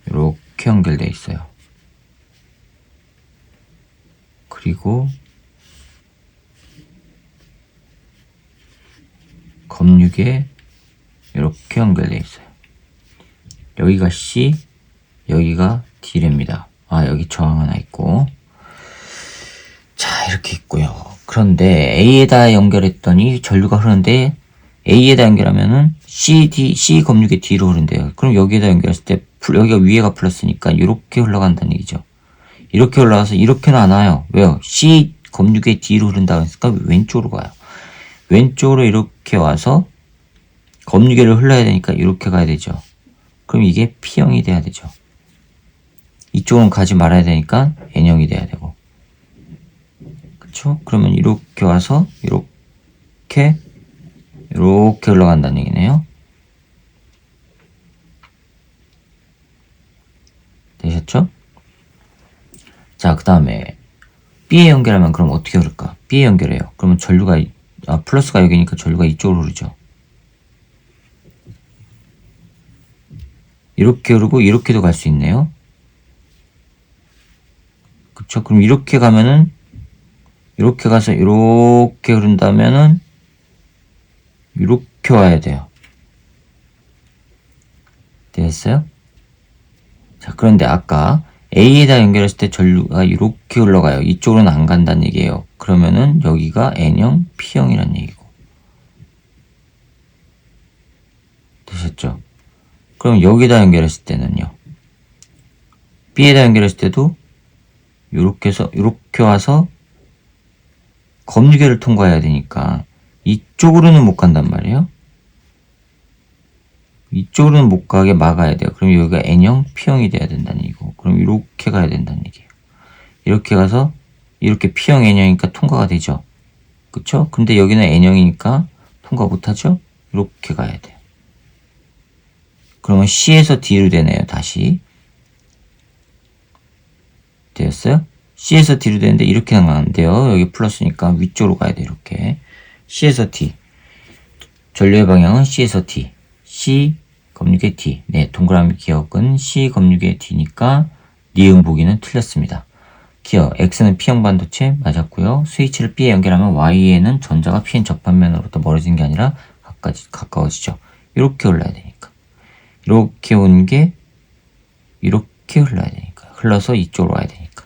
이렇게 연결돼 있어요. 그리고 검유계 이렇게 연결돼 있어요. 여기가 C, 여기가 D랍니다. 여기 저항 하나 있고. 자, 이렇게 있고요. 그런데 A에다 연결했더니 전류가 흐르는데 A에다 연결하면은 C 검유계 D로 흐른대요. 그럼 여기에다 연결했을 때 여기가 위에가 플러스니까 이렇게 흘러간다는 얘기죠. 이렇게 올라가서 이렇게는 안 와요. 왜요? C 검유계 D로 흐른다고 했으니까 왼쪽으로 가요. 왼쪽으로 이렇게 와서 검유계를 흘러야 되니까 이렇게 가야 되죠. 그럼 이게 P형이 돼야 되죠. 이쪽은 가지 말아야 되니까 N형이 돼야 되고. 그쵸? 그러면 이렇게 와서 이렇게 흘러간다는 얘기네요. 되셨죠? 자, 그 다음에 B에 연결하면 그럼 어떻게 흐를까? B에 연결해요. 그러면 전류가 플러스가 여기니까 전류가 이쪽으로 흐르죠. 이렇게 흐르고 이렇게도 갈 수 있네요. 그쵸? 그럼 이렇게 가면은 이렇게 가서 이렇게 흐른다면은 이렇게 와야 돼요. 됐어요? 자, 그런데 아까 A에다 연결했을 때 전류가 이렇게 흘러가요. 이쪽으로는 안 간다는 얘기예요. 그러면은 여기가 N형, P형이란 얘기고. 되셨죠? 그럼 여기다 연결했을 때는요. B에다 연결했을 때도 이렇게 해서 이렇게 와서 검유계를 통과해야 되니까 이쪽으로는 못 간단 말이에요. 이쪽으로는 못 가게 막아야 돼요. 그럼 여기가 N형, P형이 돼야 된다는 얘기고. 그럼 이렇게 가야 된다는 얘기예요. 이렇게 가서 이렇게 P형, N형이니까 통과가 되죠. 그쵸? 근데 여기는 N형이니까 통과 못하죠? 이렇게 가야 돼요. 그러면 C에서 D로 되네요. 다시. 되었어요? C에서 D로 되는데 이렇게 가면 안 돼요. 여기 플러스니까 위쪽으로 가야 돼요. 이렇게. C에서 D. 전류의 방향은 C에서 D. C 검유계 D. 네, 동그라미 기억은 C 검유계 D니까 니은 보기는 틀렸습니다. 기억 X는 P형 반도체 맞았고요. 스위치를 B에 연결하면 Y에는 전자가 PN 접합면으로부터 멀어지는 게 아니라 가까워지죠. 이렇게 흘러야 되니까. 이렇게 온 게 이렇게 흘러야 되니까. 흘러서 이쪽으로 와야 되니까.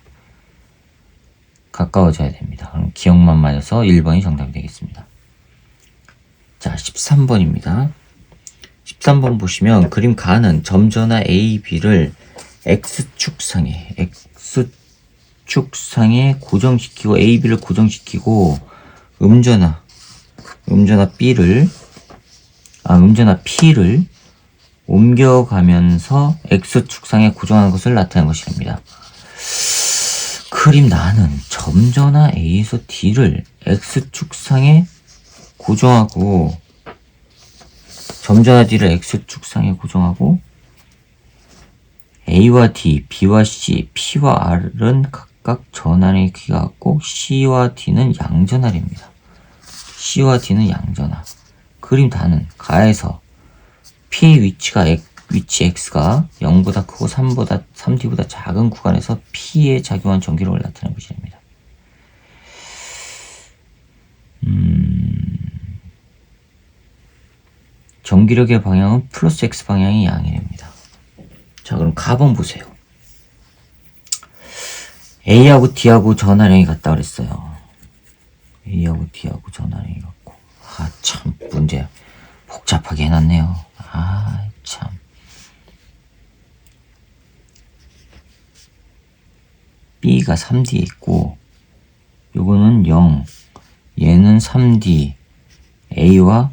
가까워져야 됩니다. 그럼 기억만 맞아서 1번이 정답이 되겠습니다. 자, 13번입니다. 13번 보시면 그림 가는 점전화 A, B를 X축상에 고정시키고 A, B를 고정시키고 음전화 P를 옮겨가면서 X축상에 고정하는 것을 나타낸 것입니다. 그림 나는 점전화 A에서 D를 X축상에 고정하고 점전화 D를 X축상에 고정하고 A와 D, B와 C, P와 R은 각각 전환의 크기가 같고 C와 D는 양전환입니다. C와 D는 양전환. 그림 다는 가에서 P의 위치 X가 0보다 크고 3D보다 작은 구간에서 P에 작용한 전기력을 나타내는 것입니다. 전기력의 방향은 플러스 X 방향이 양일입니다. 자, 그럼 가번 보세요. A하고 D하고 전환량이 같다 그랬어요. A하고 D하고 전환량이 같고. 아, 참, 문제 복잡하게 해놨네요. 아, 참. B가 3D에 있고, 요거는 0, 얘는 3D, A와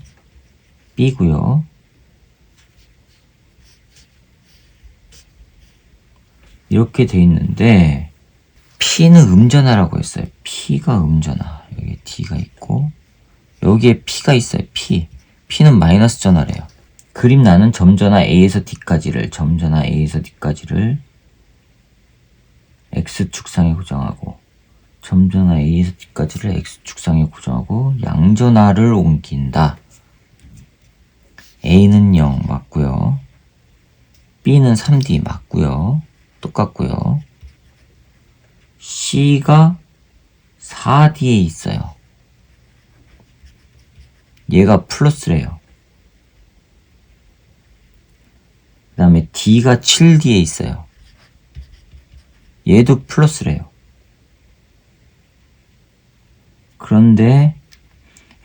B고요. 이렇게 돼 있는데 P는 음전화라고 했어요. P가 음전화. 여기 D가 있고 여기에 P가 있어요. P는 마이너스 전화래요. 그림 나는 점전화 A에서 D까지를 X축상에 고정하고 점전화 A에서 D까지를 X축상에 고정하고 양전화를 옮긴다. A는 0 맞고요. B는 3D 맞고요. 똑같고요. C가 4D에 있어요. 얘가 플러스래요. 그 다음에 D가 7D에 있어요. 얘도 플러스래요. 그런데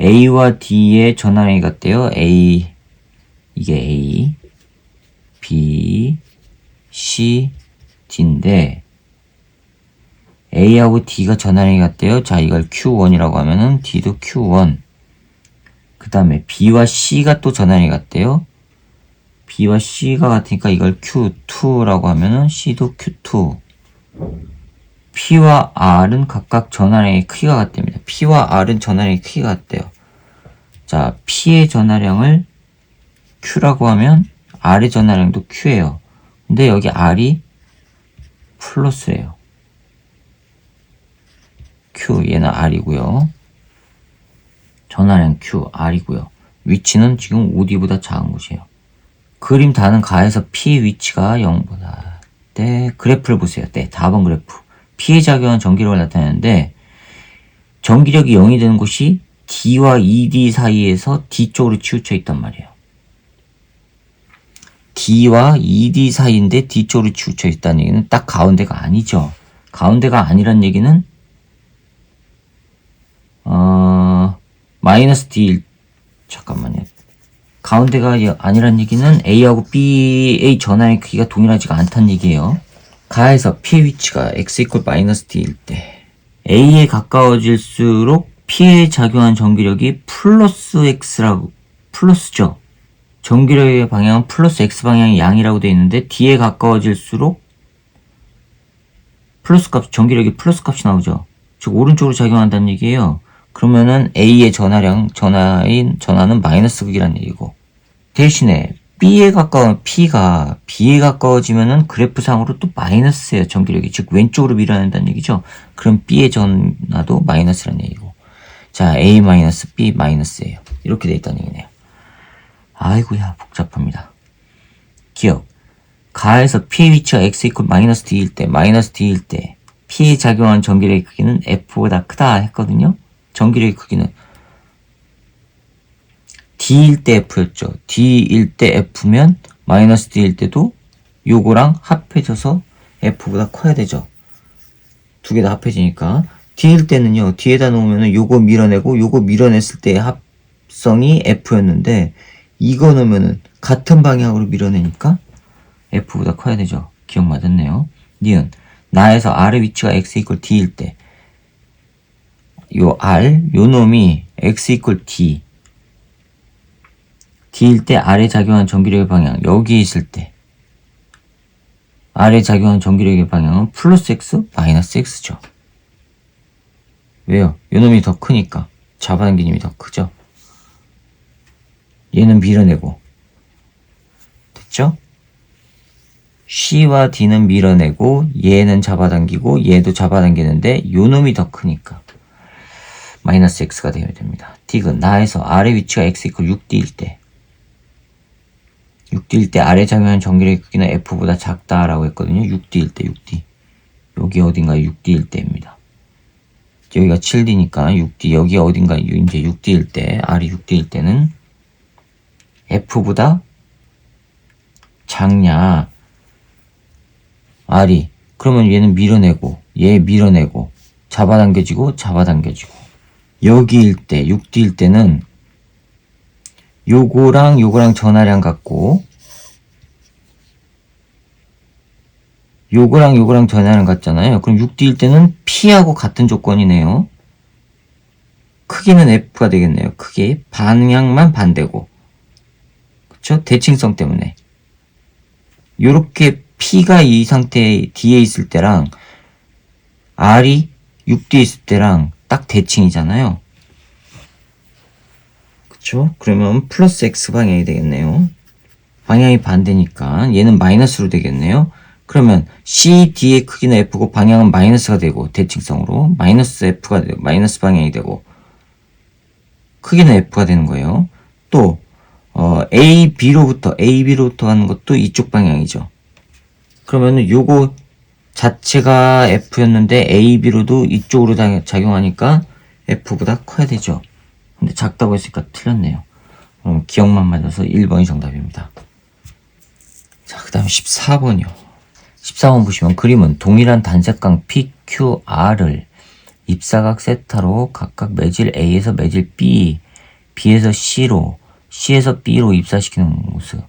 A와 D의 전환이 같대요. 이게 A, B, C, D인데 A하고 D가 전환이 같대요. 자, 이걸 Q1이라고 하면은 D도 Q1. 그 다음에 B와 C가 또 전환이 같대요. B와 C가 같으니까 이걸 Q2라고 하면은 C도 Q2. P와 R은 각각 전환량의 크기가 같답니다. P와 R은 전환량의 크기가 같대요. 자, P의 전환량을 Q라고 하면 R의 전환량도 Q예요. 근데 여기 R이 플러스예요. Q, 얘는 R이고요. 전환량 Q, R이고요. 위치는 지금 5D보다 작은 곳이에요. 그림 다는 가에서 P 위치가 0보다. 네, 그래프를 보세요. 네, 4번 그래프. P의 작용은 전기력을 나타내는데 전기력이 0이 되는 곳이 D와 ED 사이에서 D 쪽으로 치우쳐 있단 말이에요. D와 ED 사이인데 D 쪽으로 치우쳐 있다는 얘기는 딱 가운데가 아니죠. 가운데가 아니란 얘기는 마이너스 D 잠깐만요. 가운데가 아니란 얘기는 A하고 B의 전하의 크기가 동일하지가 않다는 얘기예요. 가에서 P의 위치가 x 이퀄 마이너스 D일 때 A에 가까워질수록 P에 작용한 전기력이 플러스 X라고 플러스죠. 전기력의 방향은 플러스 X 방향의 양이라고 되어 있는데 D에 가까워질수록 플러스 값, 전기력이 플러스 값이 나오죠. 즉 오른쪽으로 작용한다는 얘기예요. 그러면은 A의 전하는 마이너스 극이라는 얘기고, 대신에 B에 가까운 P가 B에 가까워지면은 그래프상으로 또 마이너스예요. 전기력이. 즉 왼쪽으로 밀어낸다는 얘기죠. 그럼 B의 전하도 마이너스라는 얘기고, 자 A 마이너스 B 마이너스예요. 이렇게 돼 있다는 얘기네요. 아이고야 복잡합니다. 기억. 가에서 P의 위치가 x 이퀄 마이너스 D일 때 P에 작용한 전기력의 크기는 F보다 크다 했거든요. 전기력의 크기는 D일 때 F였죠. D일 때 F면 마이너스 D일 때도 요거랑 합해져서 F보다 커야 되죠. 두 개 다 합해지니까. D일 때는요, 뒤에다 놓으면 요거 밀어내고 요거 밀어냈을 때의 합성이 F였는데 이거 넣으면은 같은 방향으로 밀어내니까 F보다 커야 되죠. 기억 맞았네요. 니은 나에서 R의 위치가 x 이퀄 D일 때 요 R, 요 놈이 x 이퀄 D D일 때 R에 작용한 전기력의 방향 여기 있을 때 R에 작용한 전기력의 방향은 플러스 X, 마이너스 X죠. 왜요? 요 놈이 더 크니까 잡아당긴 힘이 더 크죠. 얘는 밀어내고 됐죠? C와 D는 밀어내고 얘는 잡아당기고 얘도 잡아당기는데 요 놈이 더 크니까 마이너스 X가 되어야 됩니다. D는 나에서 R의 위치가 X 이퀄 6D일 때 6D일 때 R에 작용한 전기력의 크기는 F보다 작다라고 했거든요. 6D일 때 6D 여기 어딘가에 6D일 때입니다. 여기가 7D니까 6D 여기 어딘가에 이제 6D일 때 R이 6D일 때는 F보다 작냐 R이 그러면 얘는 밀어내고 얘 밀어내고 잡아당겨지고 여기일 때 6D일 때는 요거랑 전하량 같고 요거랑 전하량 같잖아요. 그럼 6D일 때는 P하고 같은 조건이네요. 크기는 F가 되겠네요. 크기 방향만 반대고 그쵸? 대칭성 때문에 요렇게 P가 이 상태 D에 있을 때랑 R이 6D에 있을 때랑 딱 대칭이잖아요. 그쵸? 그러면 플러스 X 방향이 되겠네요. 방향이 반대니까 얘는 마이너스로 되겠네요. 그러면 CD의 크기는 F고 방향은 마이너스가 되고 대칭성으로 마이너스 F가 되고 마이너스 방향이 되고 크기는 F가 되는 거예요. 또 AB로부터 가는 것도 이쪽 방향이죠. 그러면은 요거 자체가 F였는데 AB로도 이쪽으로 작용하니까 F보다 커야 되죠. 근데 작다고 했으니까 틀렸네요. 기억만 맞아서 1번이 정답입니다. 자, 그 다음에 14번이요. 14번 보시면 그림은 동일한 단색강 PQR을 입사각 세타로 각각 매질 A에서 매질 B, B에서 C로, C에서 B로 입사시키는 모습.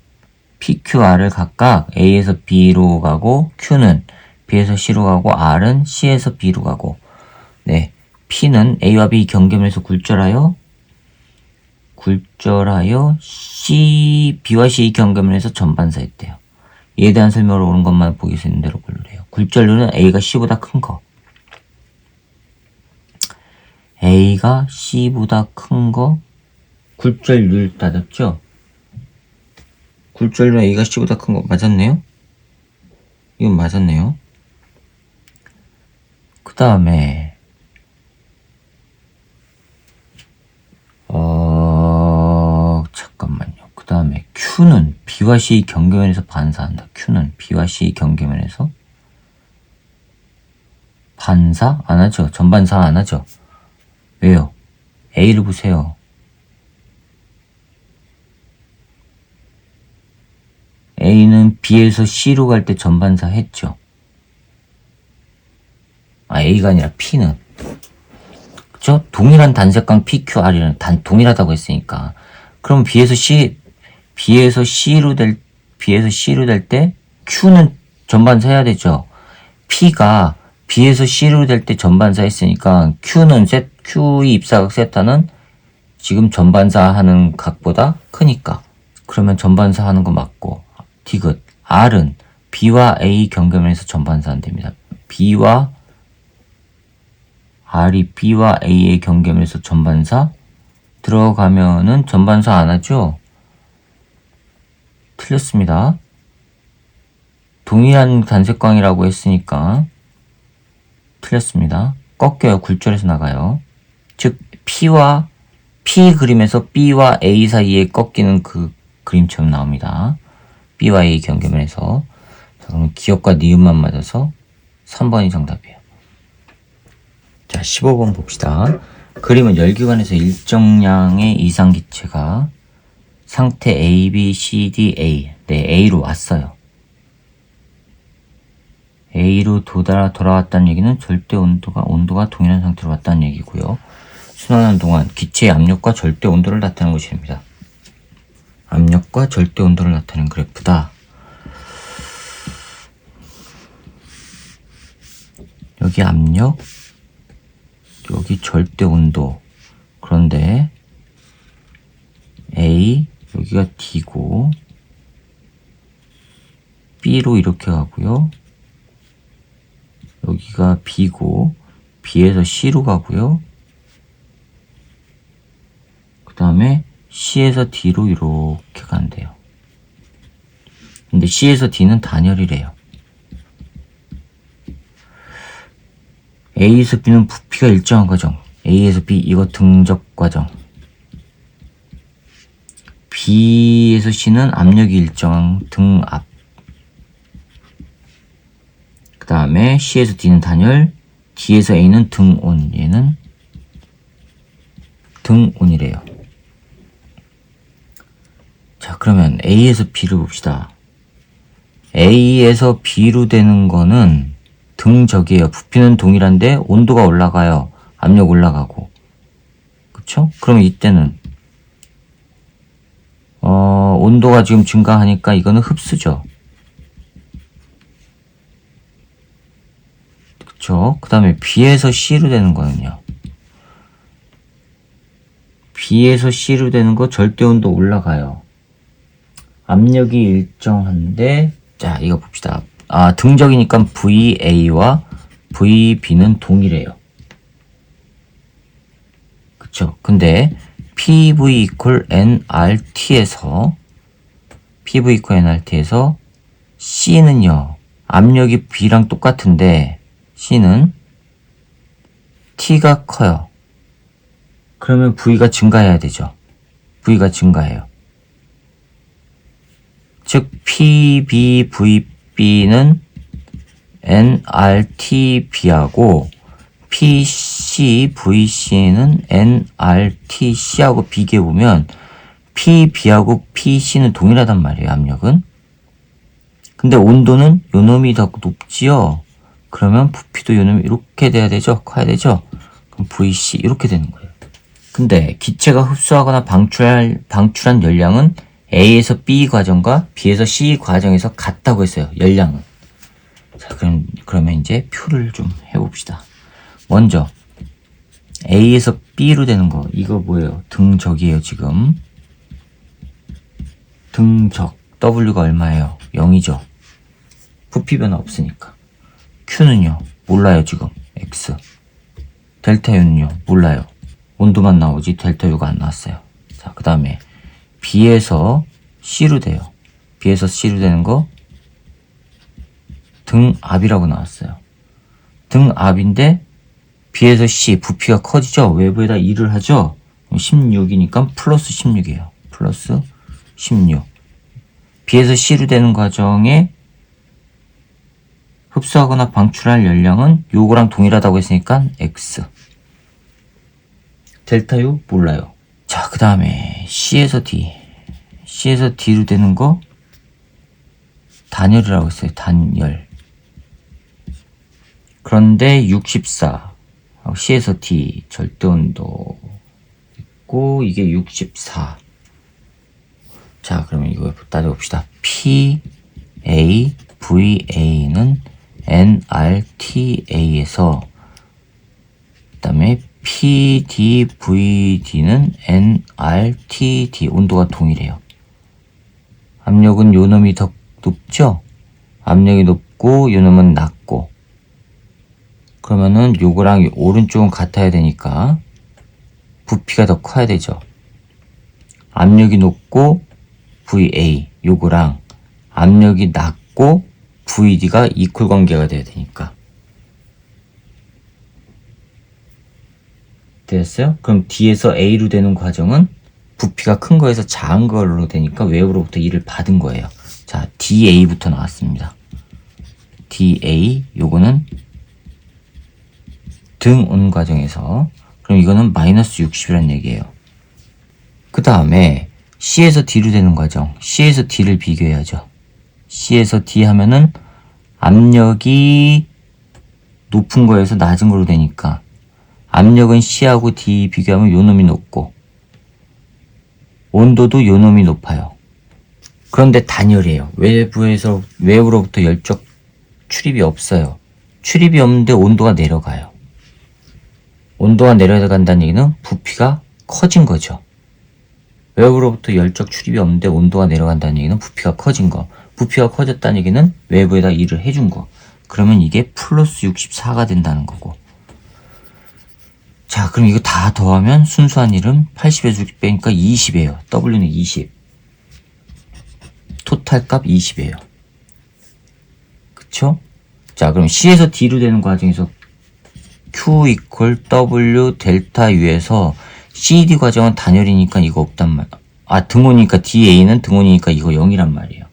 PQR을 각각 A에서 B로 가고 Q는 B에서 C로 가고 R은 C에서 B로 가고 네, P는 A와 B 경계면에서 굴절하여 B와 C 경계면에서 전반사했대요. 이에 대한 설명을 옳은 것만 보기 있는 대로 고르래요. 굴절률은 A가 C보다 큰 거. A가 C보다 큰 거. 굴절률 따졌죠? 굴절률은 A가 C보다 큰 거 맞았네요? 이건 맞았네요. 그 다음에 잠깐만요. 그 다음에 Q는 B와 C 경계면에서 반사한다. Q는 B와 C 경계면에서 반사? 안 하죠. 전반사 안 하죠. 왜요? A를 보세요. A는 B에서 C로 갈 때 전반사 했죠. A가 아니라 P는. 그쵸? 동일한 단색광 PQR이라는 동일하다고 했으니까. 그럼 B에서 C로 될 때 Q는 전반사 해야 되죠. P가 B에서 C로 될 때 전반사 했으니까 Q의 입사각 세타는 지금 전반사 하는 각보다 크니까. 그러면 전반사 하는 거 맞고. 디귿. R은 B와 A 경계면에서 전반사 안 됩니다. R이 B와 A의 경계면에서 전반사 들어가면은 전반사 안 하죠? 틀렸습니다. 동일한 단색광이라고 했으니까 틀렸습니다. 꺾여요. 굴절해서 나가요. 즉 P 그림에서 B와 A 사이에 꺾이는 그 그림처럼 나옵니다. B와 A 경계면에서. 자, 그럼 기억과 니은만 맞아서 3번이 정답이에요. 자, 15번 봅시다. 그림은 열기관에서 일정량의 이상기체가 상태 A, B, C, D, A. 네, A로 왔어요. A로 돌아왔다는 얘기는 절대 온도가 동일한 상태로 왔다는 얘기고요. 순환하는 동안 기체의 압력과 절대 온도를 나타내는 것이 됩니다. 압력과 절대 온도를 나타내는 그래프다. 여기 압력, 여기 절대 온도. 그런데 A, 여기가 D고 B로 이렇게 가고요. 여기가 B고 B에서 C로 가고요. 그 다음에 C에서 D로 이렇게 간대요. 근데 C에서 D는 단열이래요. A에서 B는 부피가 일정한 과정. A에서 B 이거 등적 과정. B에서 C는 압력이 일정한 등압. 그 다음에 C에서 D는 단열, D에서 A는 등온. 얘는 등온이래요. 자, 그러면 A에서 B를 봅시다. A에서 B로 되는 거는 등적이에요. 부피는 동일한데 온도가 올라가요. 압력 올라가고. 그쵸? 그럼 이때는 온도가 지금 증가하니까 이거는 흡수죠. 그쵸? 그 다음에 B에서 C로 되는 거는요. B에서 C로 되는 거 절대 온도 올라가요. 압력이 일정한데, 자, 이거 봅시다. 등적이니까 VA와 VB는 동일해요. 그쵸? 근데 PV equal nRT에서 C는요, 압력이 B랑 똑같은데 C는 T가 커요. 그러면 V가 증가해야 되죠. V가 증가해요. 즉 PBVB는 nRTB하고 PCVC는 nRTC하고 비교해보면 PB하고 PC는 동일하단 말이에요. 압력은. 근데 온도는 요놈이 더 높지요. 그러면 부피도 요놈이 이렇게 돼야 되죠. 커야 되죠. 그럼 VC 이렇게 되는 거예요. 근데 기체가 흡수하거나 방출한 열량은 A에서 B 과정과 B에서 C 과정에서 같다고 했어요. 열량은. 자, 그러면 이제 표를 좀 해봅시다. 먼저 A에서 B로 되는 거, 이거 뭐예요? 등적이에요. 지금 등적 W가 얼마예요? 0이죠. 부피 변화 없으니까. Q는요 몰라요. 지금 X. 델타 U는요 몰라요. 온도만 나오지 델타 U가 안 나왔어요. 자, 그 다음에 B에서 C로 돼요. B에서 C로 되는 거 등압이라고 나왔어요. 등압인데 B에서 C 부피가 커지죠. 외부에다 2를 하죠. 16이니까 플러스 16이에요. 플러스 16. B에서 C로 되는 과정에 흡수하거나 방출할 열량은 요거랑 동일하다고 했으니까 X. 델타 U 몰라요. 자, 그 다음에 C에서 D. C에서 D로 되는 거 단열이라고 했어요. 단열. 그런데 64 C에서 D 절대온도 있고 이게 64. 자, 그러면 이거 따져봅시다. P A V A는 N R T A에서 그다음에 P D V D는 N R T D 온도가 동일해요. 압력은 요 놈이 더 높죠? 압력이 높고 요 놈은 낮고. 그러면은 요거랑 오른쪽은 같아야 되니까 부피가 더 커야 되죠. 압력이 높고 VA 요거랑 압력이 낮고 VD가 이퀄 관계가 돼야 되니까. 됐어요? 그럼 D에서 A로 되는 과정은 부피가 큰 거에서 작은 걸로 되니까 외부로부터 E를 받은 거예요. 자, DA부터 나왔습니다. DA 요거는 등 온 과정에서, 그럼 이거는 마이너스 60이란 얘기예요. 그 다음에 C에서 D로 되는 과정, C에서 D를 비교해야죠. C에서 D 하면은 압력이 높은 거에서 낮은 걸로 되니까 압력은 C하고 D 비교하면 요 놈이 높고 온도도 요 놈이 높아요. 그런데 단열이에요. 외부로부터 열적 출입이 없어요. 출입이 없는데 온도가 내려가요. 온도가 내려간다는 얘기는 부피가 커진 거죠. 외부로부터 열적 출입이 없는데 온도가 내려간다는 얘기는 부피가 커진 거. 부피가 커졌다는 얘기는 외부에다 일을 해준 거. 그러면 이게 플러스 64가 된다는 거고. 자, 그럼 이거 다 더하면 순수한 일은 80에서 60 빼니까 20이에요. W는 20. 토탈 값 20이에요. 그쵸? 자, 그럼 C에서 D로 되는 과정에서 Q 이퀄 W 델타 U에서 CD 과정은 단열이니까 이거 없단 말. 아, 등온이니까 DA는 등온이니까 이거 0이란 말이에요.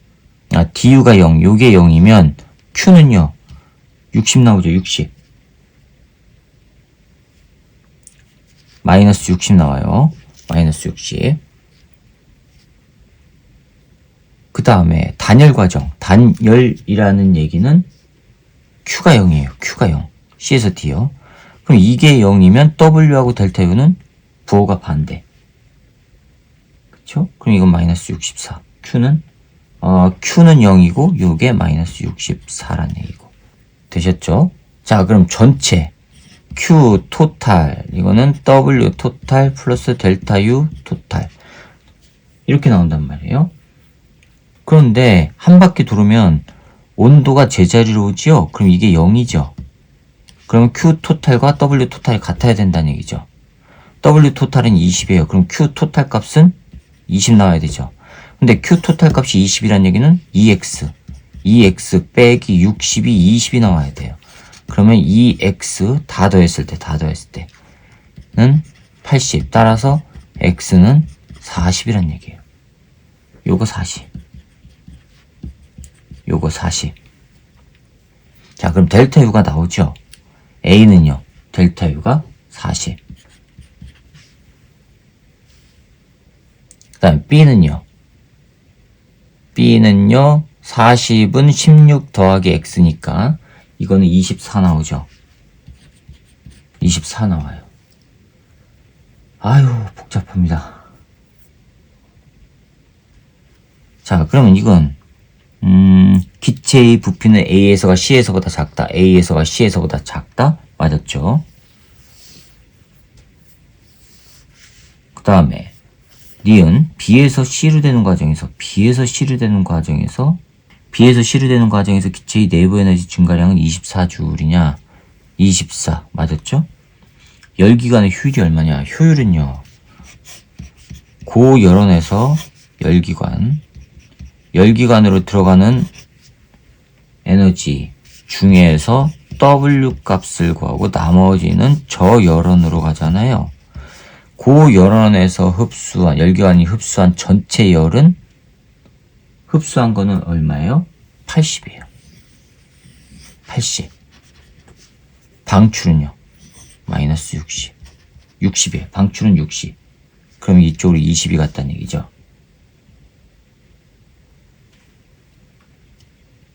아, DU가 0, 요게 0이면 Q는요 60 나오죠. 60 마이너스 60 나와요. 마이너스 60. 그 다음에 단열 과정, 단열이라는 얘기는 Q가 0이에요. Q가 0. C에서 D요. 그럼 이게 0이면 W하고 델타 U는 부호가 반대. 그쵸? 그럼 이건 마이너스 64. Q는 0이고 요게 마이너스 64라는 얘기고. 되셨죠? 자, 그럼 전체 Q 토탈 이거는 W 토탈 플러스 델타 U 토탈 이렇게 나온단 말이에요. 그런데 한 바퀴 돌으면 온도가 제자리로 오지요? 그럼 이게 0이죠. 그러면 Q 토탈과 W 토탈이 같아야 된다는 얘기죠. W 토탈은 20이에요. 그럼 Q 토탈 값은 20 나와야 되죠. 근데 Q 토탈 값이 20이란 얘기는 EX 빼기 60이 20이 나와야 돼요. 그러면 EX 다 더했을 때는 80. 따라서 X는 40이란 얘기예요. 요거 40. 요거 40. 자, 그럼 델타 U가 나오죠. A는요. 델타 U가 40. 그 다음에 B는요. 40은 16 더하기 X니까 이거는 24 나오죠. 24 나와요. 아유, 복잡합니다. 자, 그러면 이건 기체의 부피는 A에서가 C에서보다 작다. A에서가 C에서보다 작다. 맞았죠? 그 다음에 니은 B에서 C로 되는 과정에서 B에서 C로 되는 과정에서 기체의 내부 에너지 증가량은 24줄이냐? 24. 맞았죠? 열기관의 효율이 얼마냐? 효율은요. 고열원에서 열기관으로 들어가는 에너지 중에서 W 값을 구하고 나머지는 저열원으로 가잖아요. 고열원에서 열기관이 흡수한 전체 열은 흡수한 거는 얼마예요? 80이에요. 80. 방출은요? 마이너스 60. 60이에요. 방출은 60. 그럼 이쪽으로 20이 갔다는 얘기죠.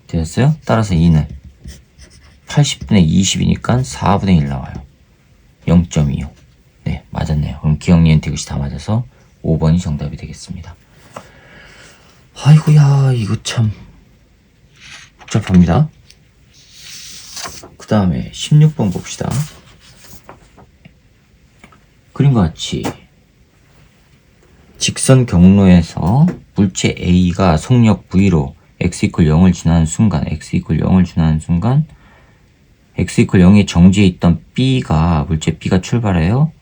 되셨어요? 따라서 2는 80분의 20이니까 4분의 1 나와요. 0.25. 네, 맞았네요. 그럼 기억, 니은, 디귿이 다 맞아서 5번이 정답이 되겠습니다. 아이고야, 이거 참 복잡합니다. 그 다음에 16번 봅시다. 그림과 같이 직선 경로에서 물체 A가 속력 V로 x = 0을 지나는 순간 x = 0을 지나는 순간 x = 0의 정지에 있던 B가 물체 B가 출발해요.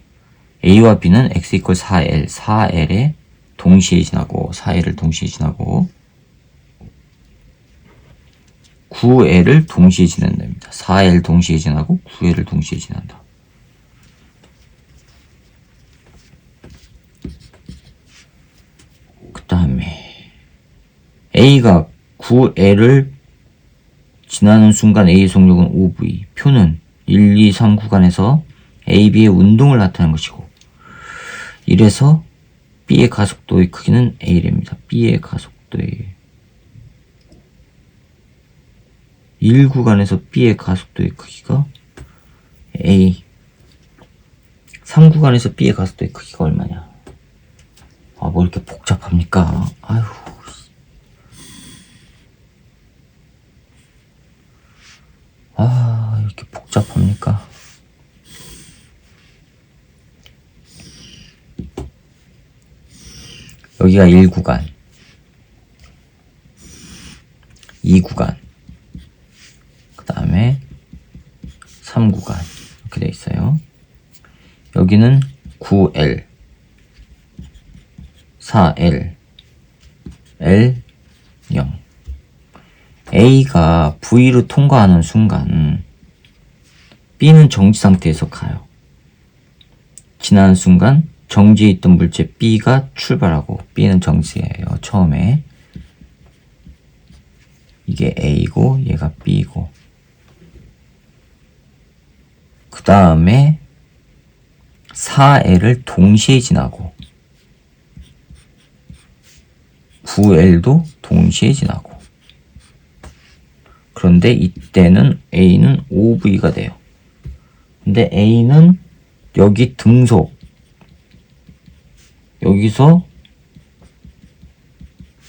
A와 B는 x = 4L 4L에 동시에 지나고 4L을 동시에 지나고 9L을 동시에 지난답니다. 4L 동시에 지나고 9L을 동시에 지난다. 그 다음에 A가 9L을 지나는 순간 A의 속력은 5V. 표는 1, 2, 3 구간에서 A, B의 운동을 나타내는 것이고, 이래서 B의 가속도의 크기는 A랍니다. B의 가속도의 1 구간에서 B의 가속도의 크기가 A, 3 구간에서 B의 가속도의 크기가 얼마냐? 아, 뭐 이렇게 복잡합니까? 아휴. 아, 이렇게 복잡합니까? 여기가 1구간, 2구간, 그 다음에 3구간 이렇게 돼 있어요. 여기는 9L, 4L, L, 0. A가 V로 통과하는 순간 B는 정지 상태에서 가요. 지나는 순간 정지에 있던 물체 B가 출발하고, B는 정지예요. 처음에 이게 A고 얘가 B고, 그 다음에 4L을 동시에 지나고 9L도 동시에 지나고, 그런데 이때는 A는 5V가 돼요. 근데 A는 여기 등속, 여기서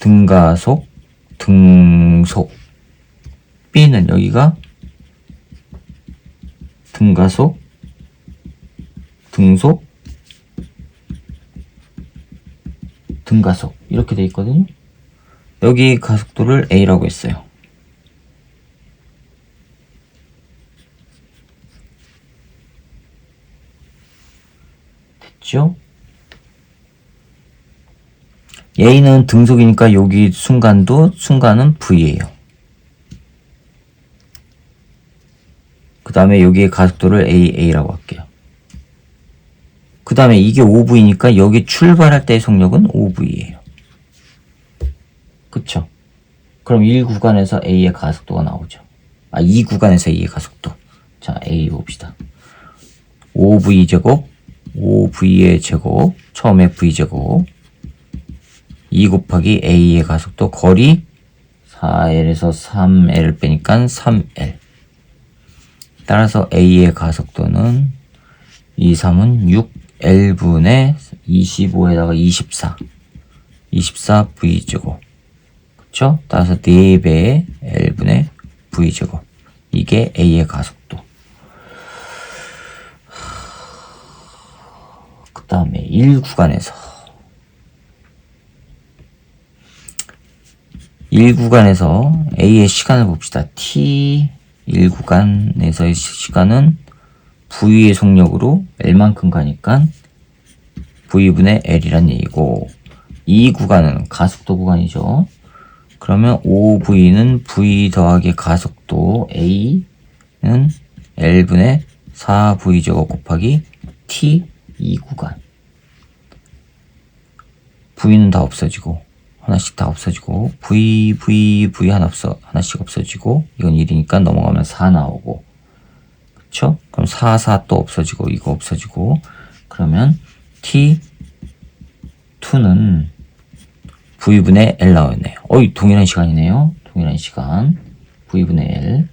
등가속, 등속. B는 여기가 등가속, 등속, 등가속 이렇게 돼 있거든요. 여기 가속도를 A라고 했어요. 됐죠? A는 등속이니까 여기 순간은 V예요. 그 다음에 여기에 가속도를 AA라고 할게요. 그 다음에 이게 5V니까 여기 출발할 때의 속력은 5V예요. 그쵸? 그럼 1구간에서 A의 가속도가 나오죠. 2구간에서 A의 가속도. 자, A 봅시다. 5V제곱, 5V의 제곱, 처음에 V제곱, 2 곱하기 A의 가속도, 거리 4L에서 3L 빼니까 3L. 따라서 A의 가속도는 2, 3은 6L분의 25에다가 24. 24V제곱. 그쵸? 따라서 4배의 L분의 V제곱. 이게 A의 가속도. 그 다음에 1구간에서 1구간에서 A의 시간을 봅시다. T 1구간에서의 시간은 V의 속력으로 L만큼 가니까 V분의 L이란 얘기고, 2구간은 가속도 구간이죠. 그러면 5V는 V 더하기 가속도 A는 L분의 4V제곱 곱하기 T 2구간. V는 다 없어지고, 하나씩 다 없어지고, V 하나씩 없어지고, 이건 1이니까 넘어가면 4 나오고, 그쵸? 그럼 4, 4 또 없어지고, 이거 없어지고, 그러면 T2는 V분의 L 나오네요. 동일한 시간이네요. 동일한 시간. V분의 L.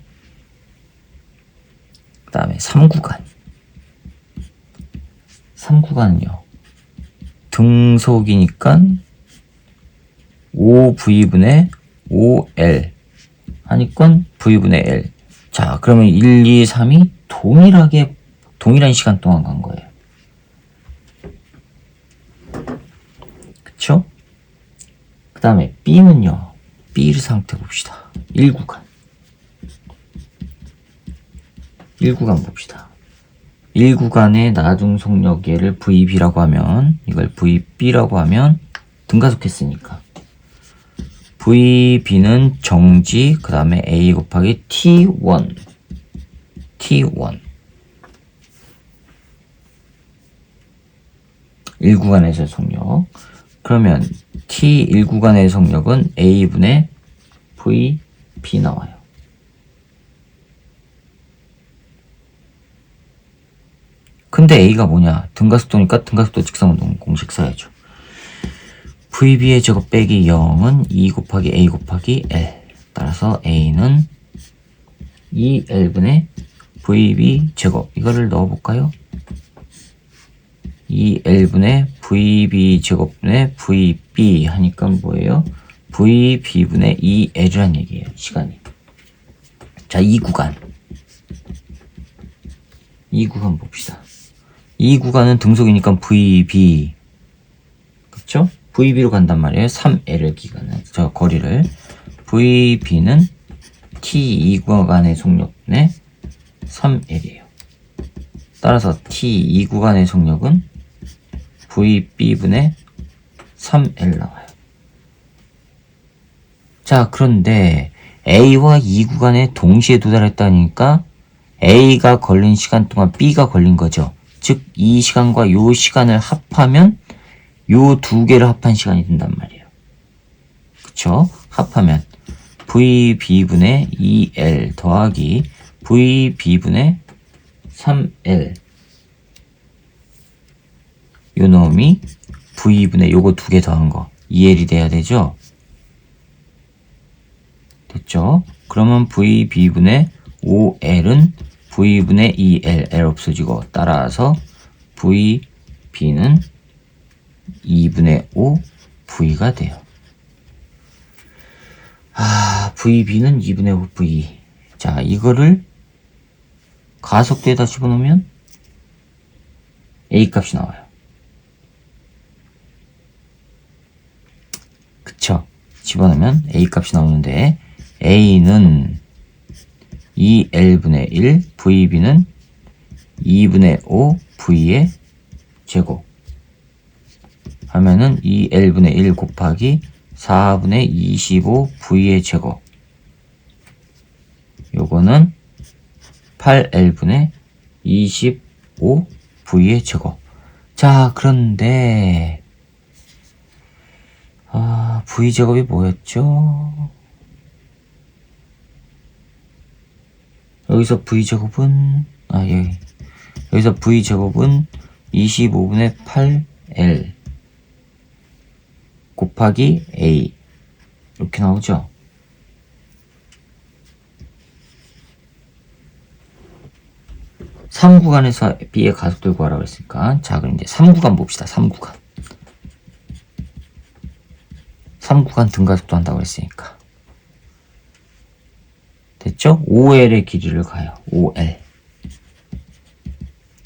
그 다음에 3구간. 3구간은요. 등속이니까 5V분의 5L 하니까 V분의 L. 자, 그러면 1, 2, 3이 동일한 시간 동안 간 거예요. 그쵸? 그 다음에 B는요. B 상태 봅시다. 1구간. 1구간 봅시다. 1구간의 나중속력 얘를 VB라고 하면, 이걸 VB라고 하면 등가속했으니까 VB는 정지, 그 다음에 A 곱하기 T1. T1. 1구간에서의 속력. 그러면 T1구간의 속력은 A분의 VB 나와요. 근데 A가 뭐냐? 등가속도니까 등가속도 직선운동 공식 써야죠. VB의 제곱 빼기 0은 2 곱하기 A 곱하기 L. 따라서 A는 2L분의 VB 제곱. 이거를 넣어볼까요? 2L분의 VB 제곱분의 VB 하니까 뭐예요? VB분의 2L이란 얘기예요. 시간이. 자, 2구간. 2구간 봅시다. 2구간은 등속이니까 VB. 그쵸? VB로 간단 말이에요. 3L을 기간은. 저 거리를. VB는 T2구간의 속력분의 3L이에요. 따라서 T2구간의 속력은 VB분의 3L 나와요. 자, 그런데 A와 2구간에 동시에 도달했다니까 A가 걸린 시간 동안 B가 걸린 거죠. 즉, 이 시간과 요 시간을 합하면 요 두 개를 합한 시간이 된단 말이에요. 그쵸? 합하면 VB분의 2L 더하기 VB분의 3L. 요 놈이 V분의 요거 두 개 더한 거 2L이 돼야 되죠? 됐죠? 그러면 VB분의 5L은 V분의 2L, L 없어지고 따라서 VB는 2분의 5 V가 돼요. VB는 2분의 5 V. 자, 이거를 가속도에다 집어넣으면 A 값이 나와요. 그쵸? 집어넣으면 A 값이 나오는데 A는 2L분의 1, VB는 2분의 5 V의 제곱 하면은 2L분의 1 곱하기 4분의 25 V의 제곱. 요거는 8L분의 25 V의 제곱. 자, 그런데 V 제곱이 뭐였죠? 여기서 V 제곱은 여기서 V 제곱은 25분의 8L 곱하기 A 이렇게 나오죠. (3구간에서) B의 가속도를 구하라고 했으니까 자, 그럼 이제 3구간 봅시다. 3구간 등가속도 한다고 했으니까 됐죠? 5L의 길이를 가요. 5L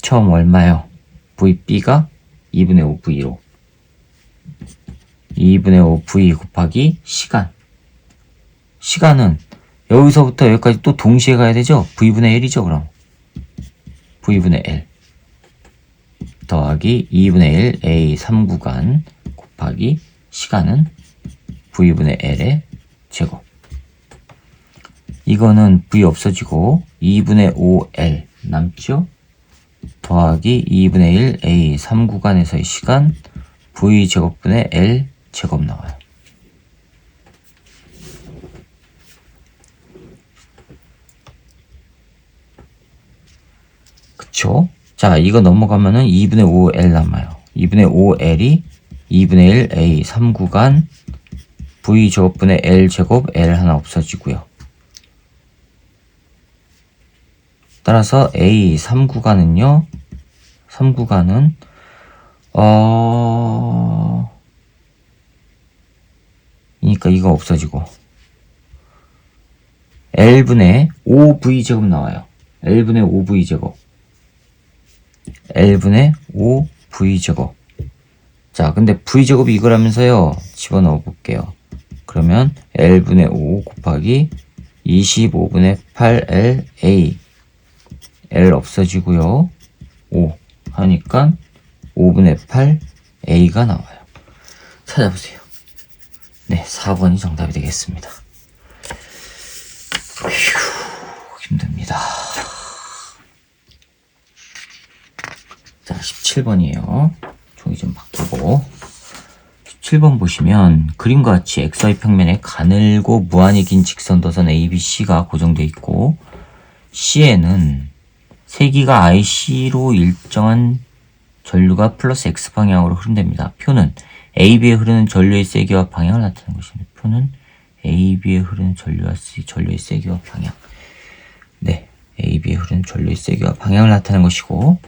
처음 얼마요? VB가 2분의 5 V로 2분의 5 V 곱하기 시간은 여기서부터 여기까지 또 동시에 가야 되죠? V분의 1이죠 그럼 V분의 L 더하기 2분의 1 A 3구간 곱하기 시간은 V분의 L의 제곱. 이거는 V 없어지고 2분의 5L 남죠? 더하기 2분의 1 A 3구간에서의 시간 V 제곱분의 L 제곱 나와요. 그쵸? 자, 이거 넘어가면은 2분의 5L 남아요. 2분의 5L이 2분의 1 A 3구간 V 제곱분의 L 제곱 L 하나 없어지고요. 따라서 A 3구간은요. 3구간은 그러니까 이거 없어지고 L분의 5V 제곱 나와요. L분의 5V 제곱. L분의 5V 제곱. 자, 근데 V 제곱이 이거라면서요. 집어넣어 볼게요. 그러면 L분의 5 곱하기 25분의 8LA. L 없어지고요. 5 하니까 5분의 8A가 나와요. 찾아보세요. 네, 4번이 정답이 되겠습니다. 휴, 힘듭니다. 자, 17번이에요. 종이 좀 바꾸고. 17번 보시면 그림과 같이 XY 평면에 가늘고 무한히 긴 직선도선 ABC가 고정되어 있고 C에는 세기가 IC로 일정한 전류가 플러스 X방향으로 흐른답니다. 표는 AB에 흐르는 전류의 세기와 방향을 나타내는 것입니다. 표는 AB에 흐르는 전류의 세기와 방향. 네, AB에 흐르는 전류의 세기와 방향을 나타내는 것이고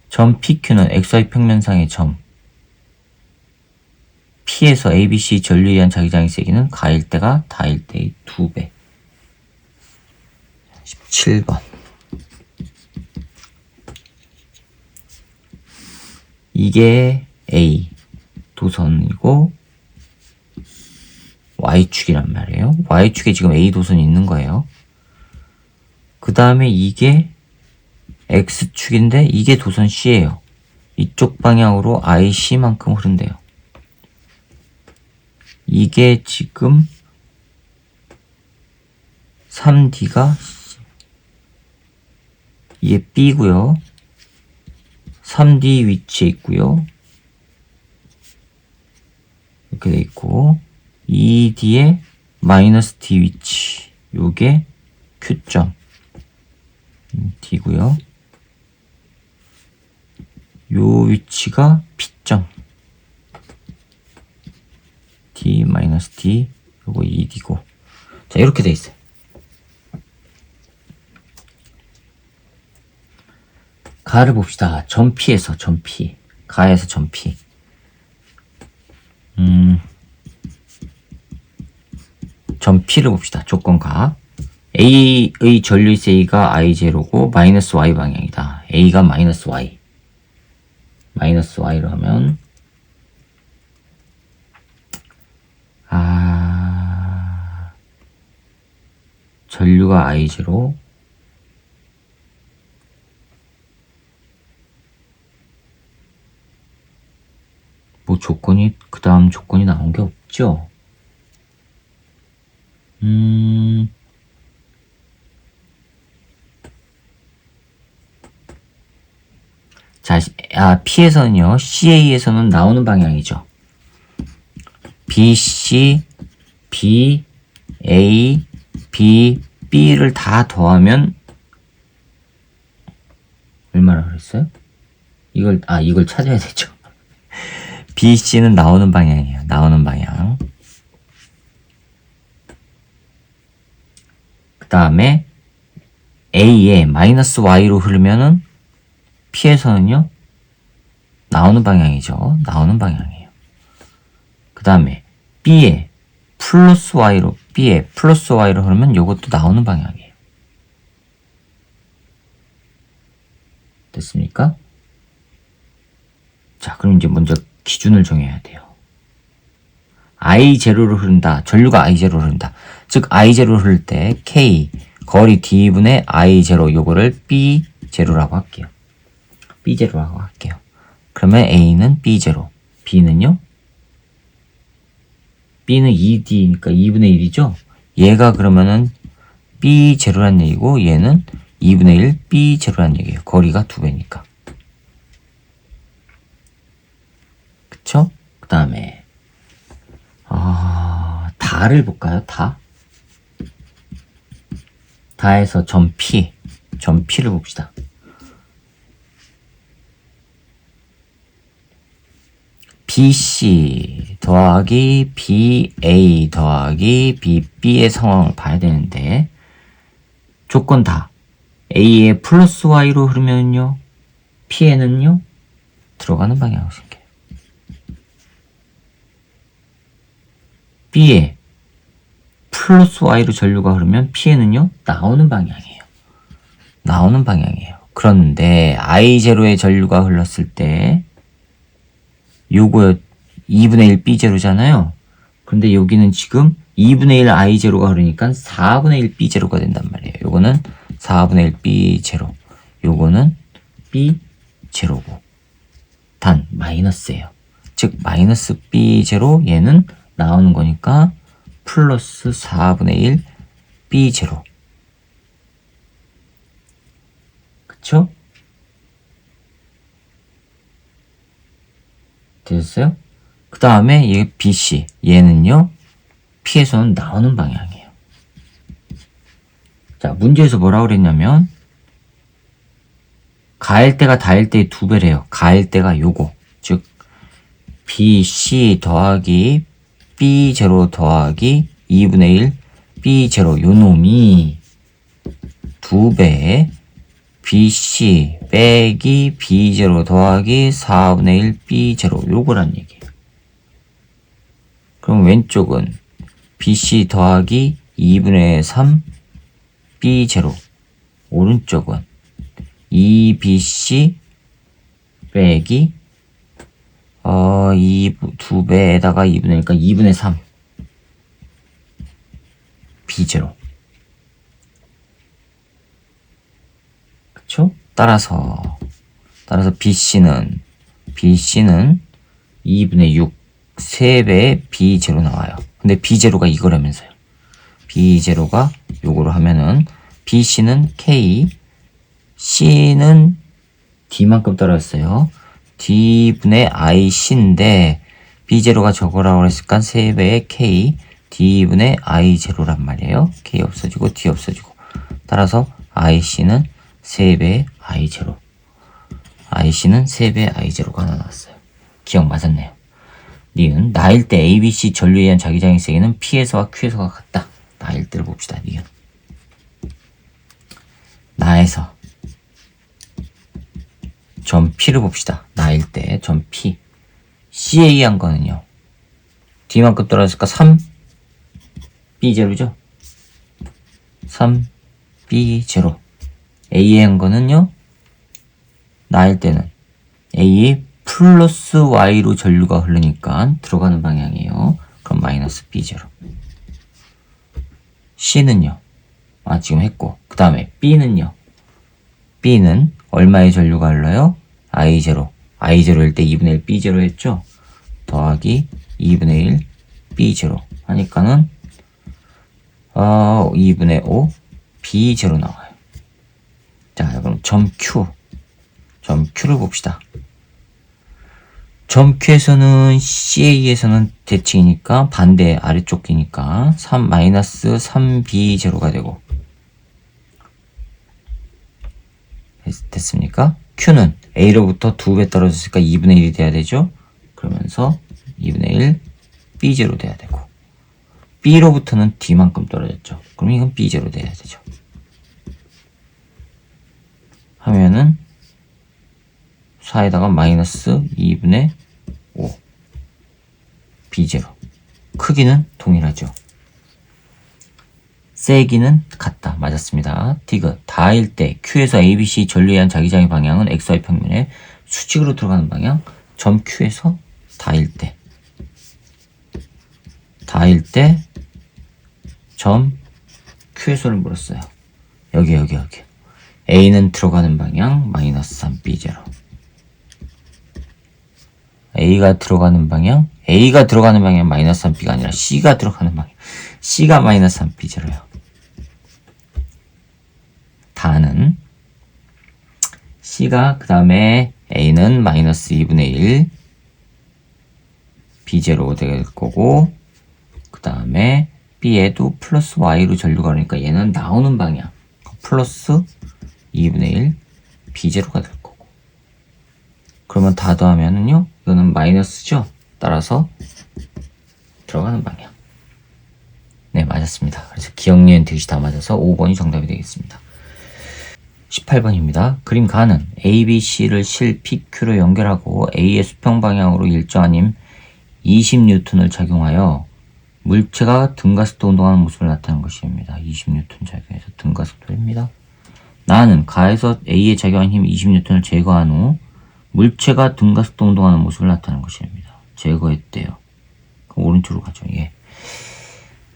점 PQ는 XY 평면상의 점 P에서 ABC 전류에 의한 자기장의 세기는 가일 때가 다일 때의 2배. 17번. 이게 A 도선이고 Y축이란 말이에요. Y축에 지금 A 도선이 있는 거예요. 그 다음에 이게 X축인데 이게 도선 C예요. 이쪽 방향으로 IC만큼 흐른대요. 이게 지금 3D가 이게 B고요. 3D 위치에 있고요. 이렇게 돼 있고 2D에 마이너스 D 위치 요게 Q점 D고요. 요 위치가 P점 D 마이너스 D 요거 2D고 자 이렇게 돼 있어요. 가를 봅시다. 점 P에서 점 P 가에서 점 P 점 P를 봅시다. 조건 가 A의 전류의 세기가 I0고 마이너스 Y 방향이다. A가 마이너스 Y 마이너스 Y로 하면 전류가 I0 뭐 조건이 그 다음 조건이 나온 게 없죠. 자, P에서는요, CA에서는 나오는 방향이죠. BC, B, A, B, B를 다 더하면 얼마나 그랬어요? 이걸 찾아야 되죠. BC는 나오는 방향이에요. 나오는 방향. 그 다음에 A에 마이너스 Y로 흐르면은 P에서는요, 나오는 방향이죠. 나오는 방향이에요. 그 다음에 B에 플러스 Y로 흐르면 이것도 나오는 방향이에요. 됐습니까? 자, 그럼 이제 먼저 기준을 정해야 돼요. I0로 흐른다. 전류가 I0로 흐른다. 즉, I0로 흐를 때 K, 거리 D분의 I0, 요거를 B0라고 할게요. B0라고 할게요. 그러면 A는 B0, B는요? B는 2D니까 2분의 1이죠? 얘가 그러면은 B0란 얘기고, 얘는 2분의 1 B0란 얘기예요. 거리가 2배니까. 그쵸? 그 다음에 다를 볼까요? 다에서 점 P를 봅시다. BC 더하기 BA 더하기 BB의 상황을 봐야 되는데, 조건 다 A의 플러스 Y로 흐르면요, P에는요, 들어가는 방향으로 생겨요. B에 플러스 Y로 전류가 흐르면 P에는요, 나오는 방향이에요. 나오는 방향이에요. 그런데 I0의 전류가 흘렀을 때 요거 2분의 1 B0잖아요. 근데 여기는 지금 2분의 1 I0가 흐르니까 4분의 1 B0가 된단 말이에요. 요거는 4분의 1 B0, 요거는 B0고 단 마이너스예요. 즉 마이너스 B0, 얘는 나오는 거니까 플러스 4분의 1 B0. 그쵸? 됐어요? 그 다음에 얘 BC, 얘는요, P에서는 나오는 방향이에요. 자, 문제에서 뭐라고 그랬냐면, 가일대가 다일대의 2배래요. 가일대가 요거. 즉, BC 더하기 B0 더하기 2분의 1 B0, 요 놈이 2배에 BC 빼기 B0 더하기 4분의 1 B0, 요거란 얘기예요. 그럼 왼쪽은 BC 더하기 2분의 3 B0, 오른쪽은 2BC 빼기 2배에다가 2분의 1이니까 2분의 3 B0. 그쵸? 따라서 BC는 2분의 6 3배의 B0 나와요. 근데 B0가 이거라면서요. B0가 요거로 하면은 BC는 K, C는 D만큼 떨어졌어요. D분의 IC인데 B0가 저거라고 했으니까 3배의 K, D분의 I0란 말이에요. K 없어지고 D 없어지고. 따라서 IC는 3배의 I0. IC는 3배의 I0가 하나 나왔어요. 기억 맞았네요. 니은 나일 때 ABC 전류에 의한 자기장의 세기는 P에서와 Q에서가 같다. 나일 때를 봅시다. 니은 나에서 점 P를 봅시다. 나일 때 점 P. C에 의한 거는요, D만큼 떨어졌으니까 3 B0죠. 3 B0. A에 의한 거는요, 나일 때는 A 플러스 Y로 전류가 흐르니까 들어가는 방향이에요. 그럼 마이너스 B0. C는요, 지금 했고, 그 다음에 B는요, B는 얼마의 전류가 흘러요? I0. I0일 때 2분의 1 B0 했죠? 더하기 2분의 1 B0 하니까는 2분의 5 B0 나와요. 자, 그럼 점 Q를 봅시다. 점 Q에서는 CA에서는 대칭이니까 반대 아래쪽 끼니까 3 마이너스 3B0가 되고, 됐습니까? Q는 A로부터 2배 떨어졌으니까 2분의 1이 돼야 되죠? 그러면서 2분의 1 B0 돼야 되고, B로부터는 D만큼 떨어졌죠. 그럼 이건 B0 돼야 되죠. 하면은 4에다가 마이너스 2분의 5 B0. 크기는 동일하죠. 세기는 같다. 맞았습니다. 디귿. 다일 때 Q에서 ABC 전류에 의한 자기장의 방향은 XY 평면에 수직으로 들어가는 방향. 점 Q에서 다일 때 점 Q에서를 물었어요. 여기. A는 들어가는 방향 마이너스 3B0. A가 들어가는 방향 마이너스 3B가 아니라 C가 들어가는 방향. C가 마이너스 3B0예요. 다는 C가, 그 다음에 A는 마이너스 2분의 1 B0 될 거고, 그 다음에 B에도 플러스 Y로 전류가 그러니까 얘는 나오는 방향 플러스 2분의 1 B0가 될 거고, 그러면 다 더하면은요, 이거는 마이너스죠? 따라서 들어가는 방향. 네, 맞았습니다. 그래서 기억, 니은, 뜻이 다 맞아서 5번이 정답이 되겠습니다. 18번입니다. 그림 가는 A, B, C를 실 PQ로 연결하고 A의 수평 방향으로 일정한 힘 20N을 작용하여 물체가 등가속도 운동하는 모습을 나타내는 것입니다. 20N 작용해서 등가속도입니다. 나는 가에서 A에 작용한 힘 20N을 제거한 후 물체가 등가속도 운동하는 모습을 나타내는 것입니다. 제거했대요. 그럼 오른쪽으로 가죠. 예.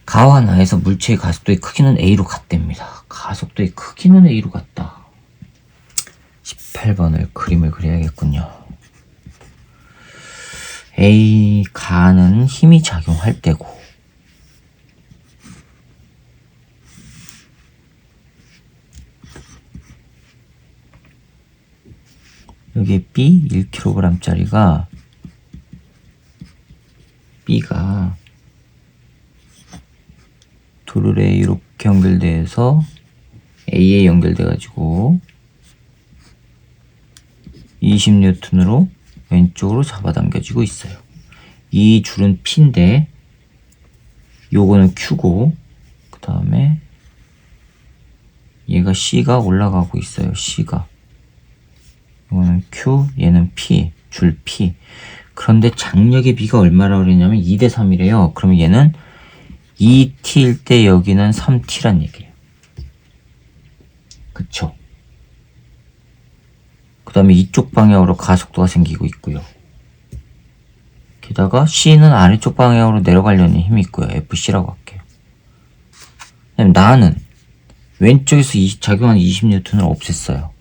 가와 나에서 물체의 가속도의 크기는 A로 같답니다. 가속도의 크기는 A로 같다. 18번을 그림을 그려야겠군요. A 가는 힘이 작용할 때고 여기 B 1kg 짜리가 B가 도르래 이렇게 연결돼서 A에 연결돼 가지고 20N으로 왼쪽으로 잡아당겨지고 있어요. 이 줄은 P인데 요거는 Q고 그 다음에 얘가 C가 올라가고 있어요. C가 이거는 Q, 얘는 P, 줄 P. 그런데 장력의 B가 얼마라고 그랬냐면 2대 3이래요. 그러면 얘는 2T일 때 여기는 3T란 얘기예요. 그쵸? 그 다음에 이쪽 방향으로 가속도가 생기고 있고요. 게다가 C는 아래쪽 방향으로 내려가려는 힘이 있고요. FC라고 할게요. 그다음에 나는 왼쪽에서 작용하는 20N을 없앴어요.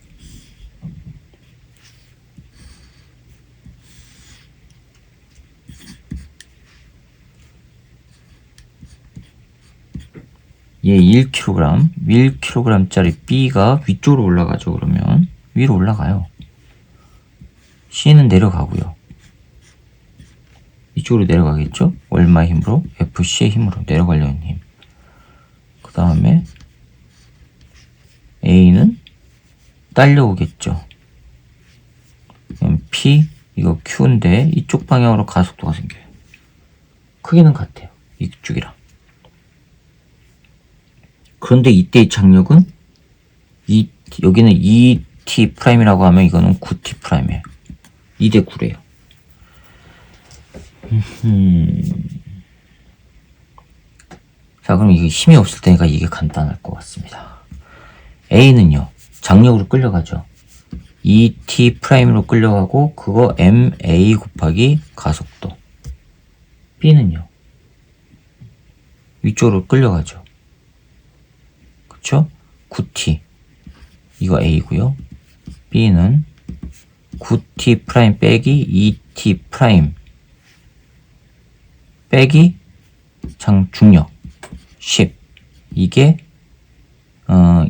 얘 1kg짜리 B가 위쪽으로 올라가죠. 그러면 위로 올라가요. C는 내려가고요. 이쪽으로 내려가겠죠? 얼마의 힘으로? FC의 힘으로 내려가려는 힘. 그 다음에 A는 딸려오겠죠. 그럼 P, 이거 Q인데 이쪽 방향으로 가속도가 생겨요. 크기는 같아요. 이쪽이랑. 그런데 이때의 장력은 여기는 2T'이라고 하면 이거는 9T'이에요. 2대 9래요. 자, 그럼 이게 힘이 없을 때니까 이게 간단할 것 같습니다. A는요, 장력으로 끌려가죠. 2T'로 끌려가고, 그거 MA 곱하기 가속도. B는요, 위쪽으로 끌려가죠. 그쵸? 9T. 이거 A고요. B는 9T' 빼기 2T' 빼기 중력 10. 이게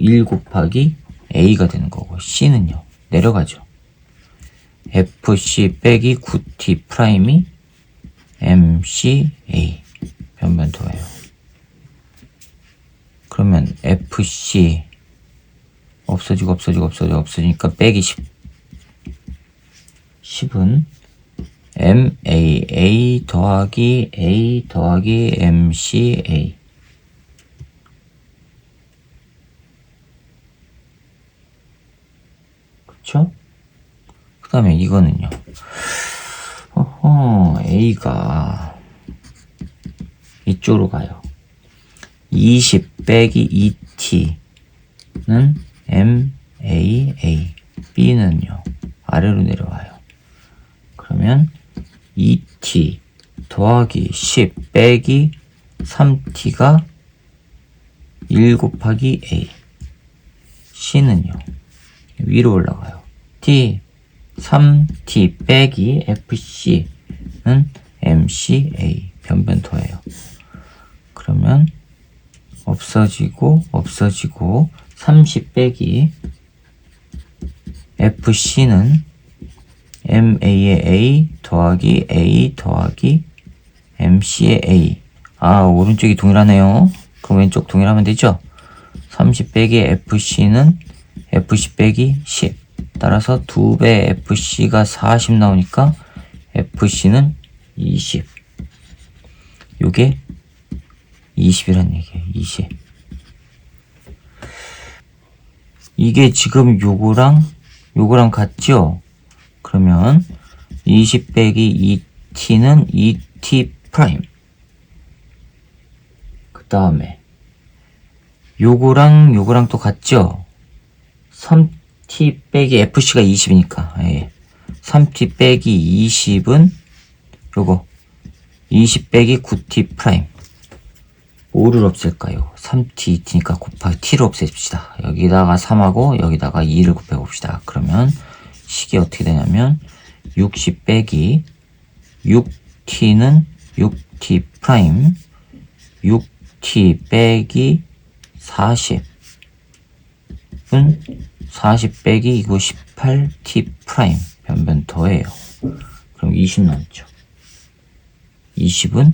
1 곱하기 A가 되는 거고, C는요 내려가죠. FC 빼기 9T'이 MCA 변변도예요. 그러면 FC 없어지니까 빼기 10. 10은 MAA 더하기 A 더하기 MCA. 그쵸? 그 다음에 이거는요. A가 이쪽으로 가요. 20 빼기 2T는 MAA. B는요, 아래로 내려와요. 그러면 2T 더하기 10 빼기 3T가 1 곱하기 A. C는요, 위로 올라가요. T, 3T 빼기 FC는 MCA. 변변도예요. 그러면 없어지고 30 빼기 FC는 MA의 A 더하기 A 더하기 MC의 A. 오른쪽이 동일하네요. 그럼 왼쪽 동일하면 되죠? 30 빼기 FC는 FC 빼기 10. 따라서 2배 FC가 40 나오니까 FC는 20. 요게 20이란 얘기예요. 20. 이게 지금 요거랑 같죠? 그러면 20 빼기 2t는 2t 프라임. 그 다음에 요거랑 또 같죠? 3t 빼기 fc가 20이니까. 예. 3t 빼기 20은 요거 20 빼기 9t 프라임. 뭐를 없앨까요? 3t, 2t니까 곱하기 t를 없애줍시다. 여기다가 3하고 여기다가 2를 곱해봅시다. 그러면 식이 어떻게 되냐면 60 빼기 6t는 6t 프라임 6t 빼기 40은 40 빼기 이거 18t 프라임 변변토예요. 그럼 20 남죠. 20은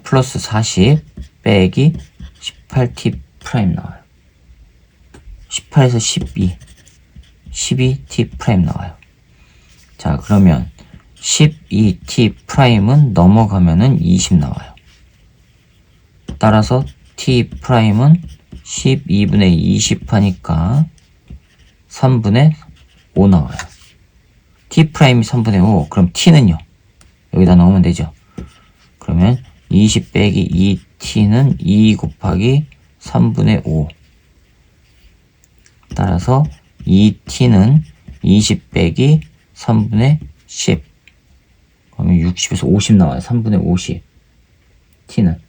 플러스 40 빼기 18t 프라임 나와요. 18에서 12t 프라임 나와요. 자, 그러면 12t 프라임은 넘어가면은 20 나와요. 따라서 t 프라임은 12분의 20 하니까 3분의 5 나와요. t 프라임이 3분의 5. 그럼 t는요? 여기다 넣으면 되죠. 그러면 20 빼기 2t는 2 곱하기 3분의 5. 따라서 2t는 20 빼기 3분의 10. 그러면 60에서 50 나와요. 3분의 50. t는.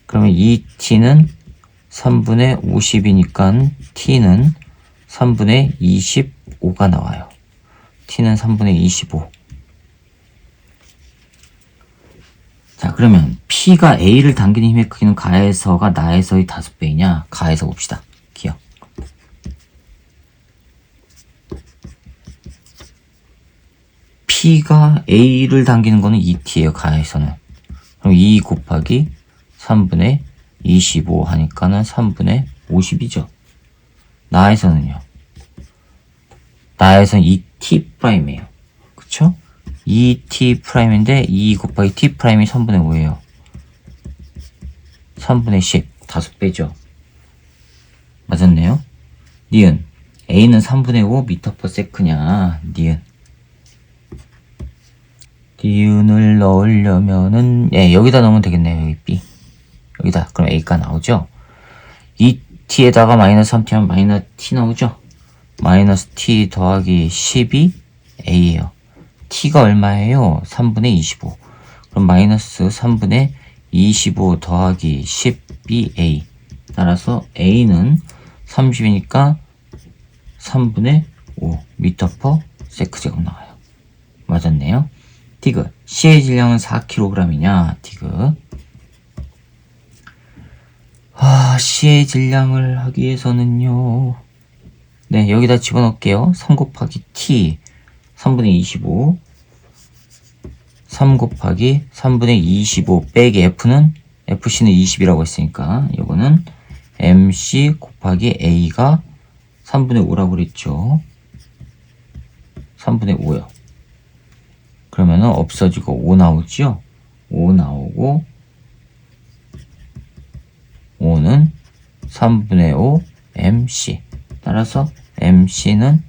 그러면 2t는 3분의 50이니까 t는 3분의 25가 나와요. t는 3분의 25. 자, 그러면 P가 A를 당기는 힘의 크기는 가에서가 나에서의 5배이냐? 가에서 봅시다. 기억. P가 A를 당기는 거는 2T예요. 가에서는. 그럼 2 곱하기 3분의 25 하니까는 3분의 50이죠. 나에서는요. 나에서는 2T 프라임이에요. 그쵸? 2t 프라임인데 2 곱하기 t 프라임이 3분의 5예요. 3분의 10. 5배죠. 맞았네요. 니은. A는 3분의 5 미터 퍼 세크냐. 니은. 니은을 넣으려면은, 여기다 넣으면 되겠네요. 여기 B. 여기다. 그럼 A가 나오죠. 2t에다가 마이너스 3t 하면 마이너스 t 나오죠. 마이너스 t 더하기 10이 A예요. t가 얼마예요? 3분의 25. 그럼 마이너스 3분의 25 더하기 10이 A. 따라서 A는 30이니까 3분의 5 미터 퍼 세크 제곱 나와요. 맞았네요. 디귿. C의 질량은 4kg이냐? 디귿. C의 질량을 하기 위해서는요. 네, 여기다 집어넣을게요. 3 곱하기 T. 3분의 25 3 곱하기 3분의 25 빼기 F는 FC는 20이라고 했으니까 이거는 MC 곱하기 A가 3분의 5라고 그랬죠. 3분의 5요. 그러면은 없어지고 5 나오죠. 5 나오고 5는 3분의 5 MC. 따라서 MC는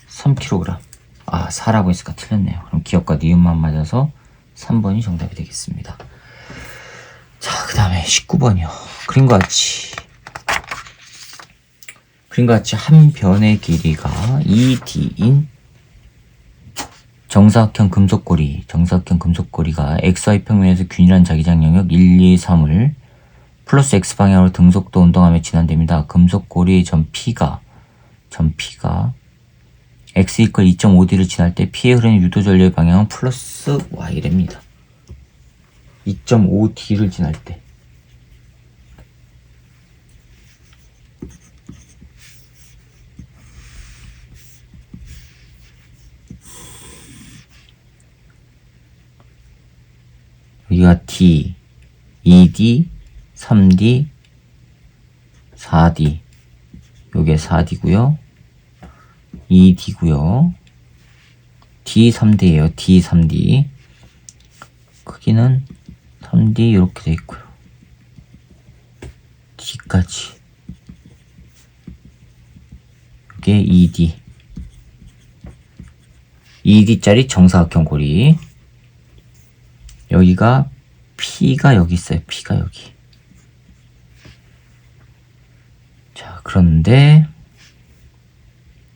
3kg. 4라고 했으니까 틀렸네요. 그럼 기억과 니은만 맞아서 3번이 정답이 되겠습니다. 자, 그 다음에 19번이요. 그림과 같이 한 변의 길이가 2D인 정사각형 금속고리가 XY 평면에서 균일한 자기장 영역 1, 2, 3을 플러스 X방향으로 등속도 운동하며 진행됩니다. 금속고리의 점 P가 x 이퀄 2.5D를 지날 때 P의 흐르는 유도 전류의 방향은 플러스 Y랍니다. 2.5D를 지날 때. 여기가 D, 2D, 3D, 4D. 요게 4D고요. 2D고요. D 3D예요. D 3D. 크기는 3D 이렇게 돼 있고요. D까지. 이게 2D. 2D짜리 정사각형 고리. 여기가 P가 여기 있어요. P가 여기. 자, 그런데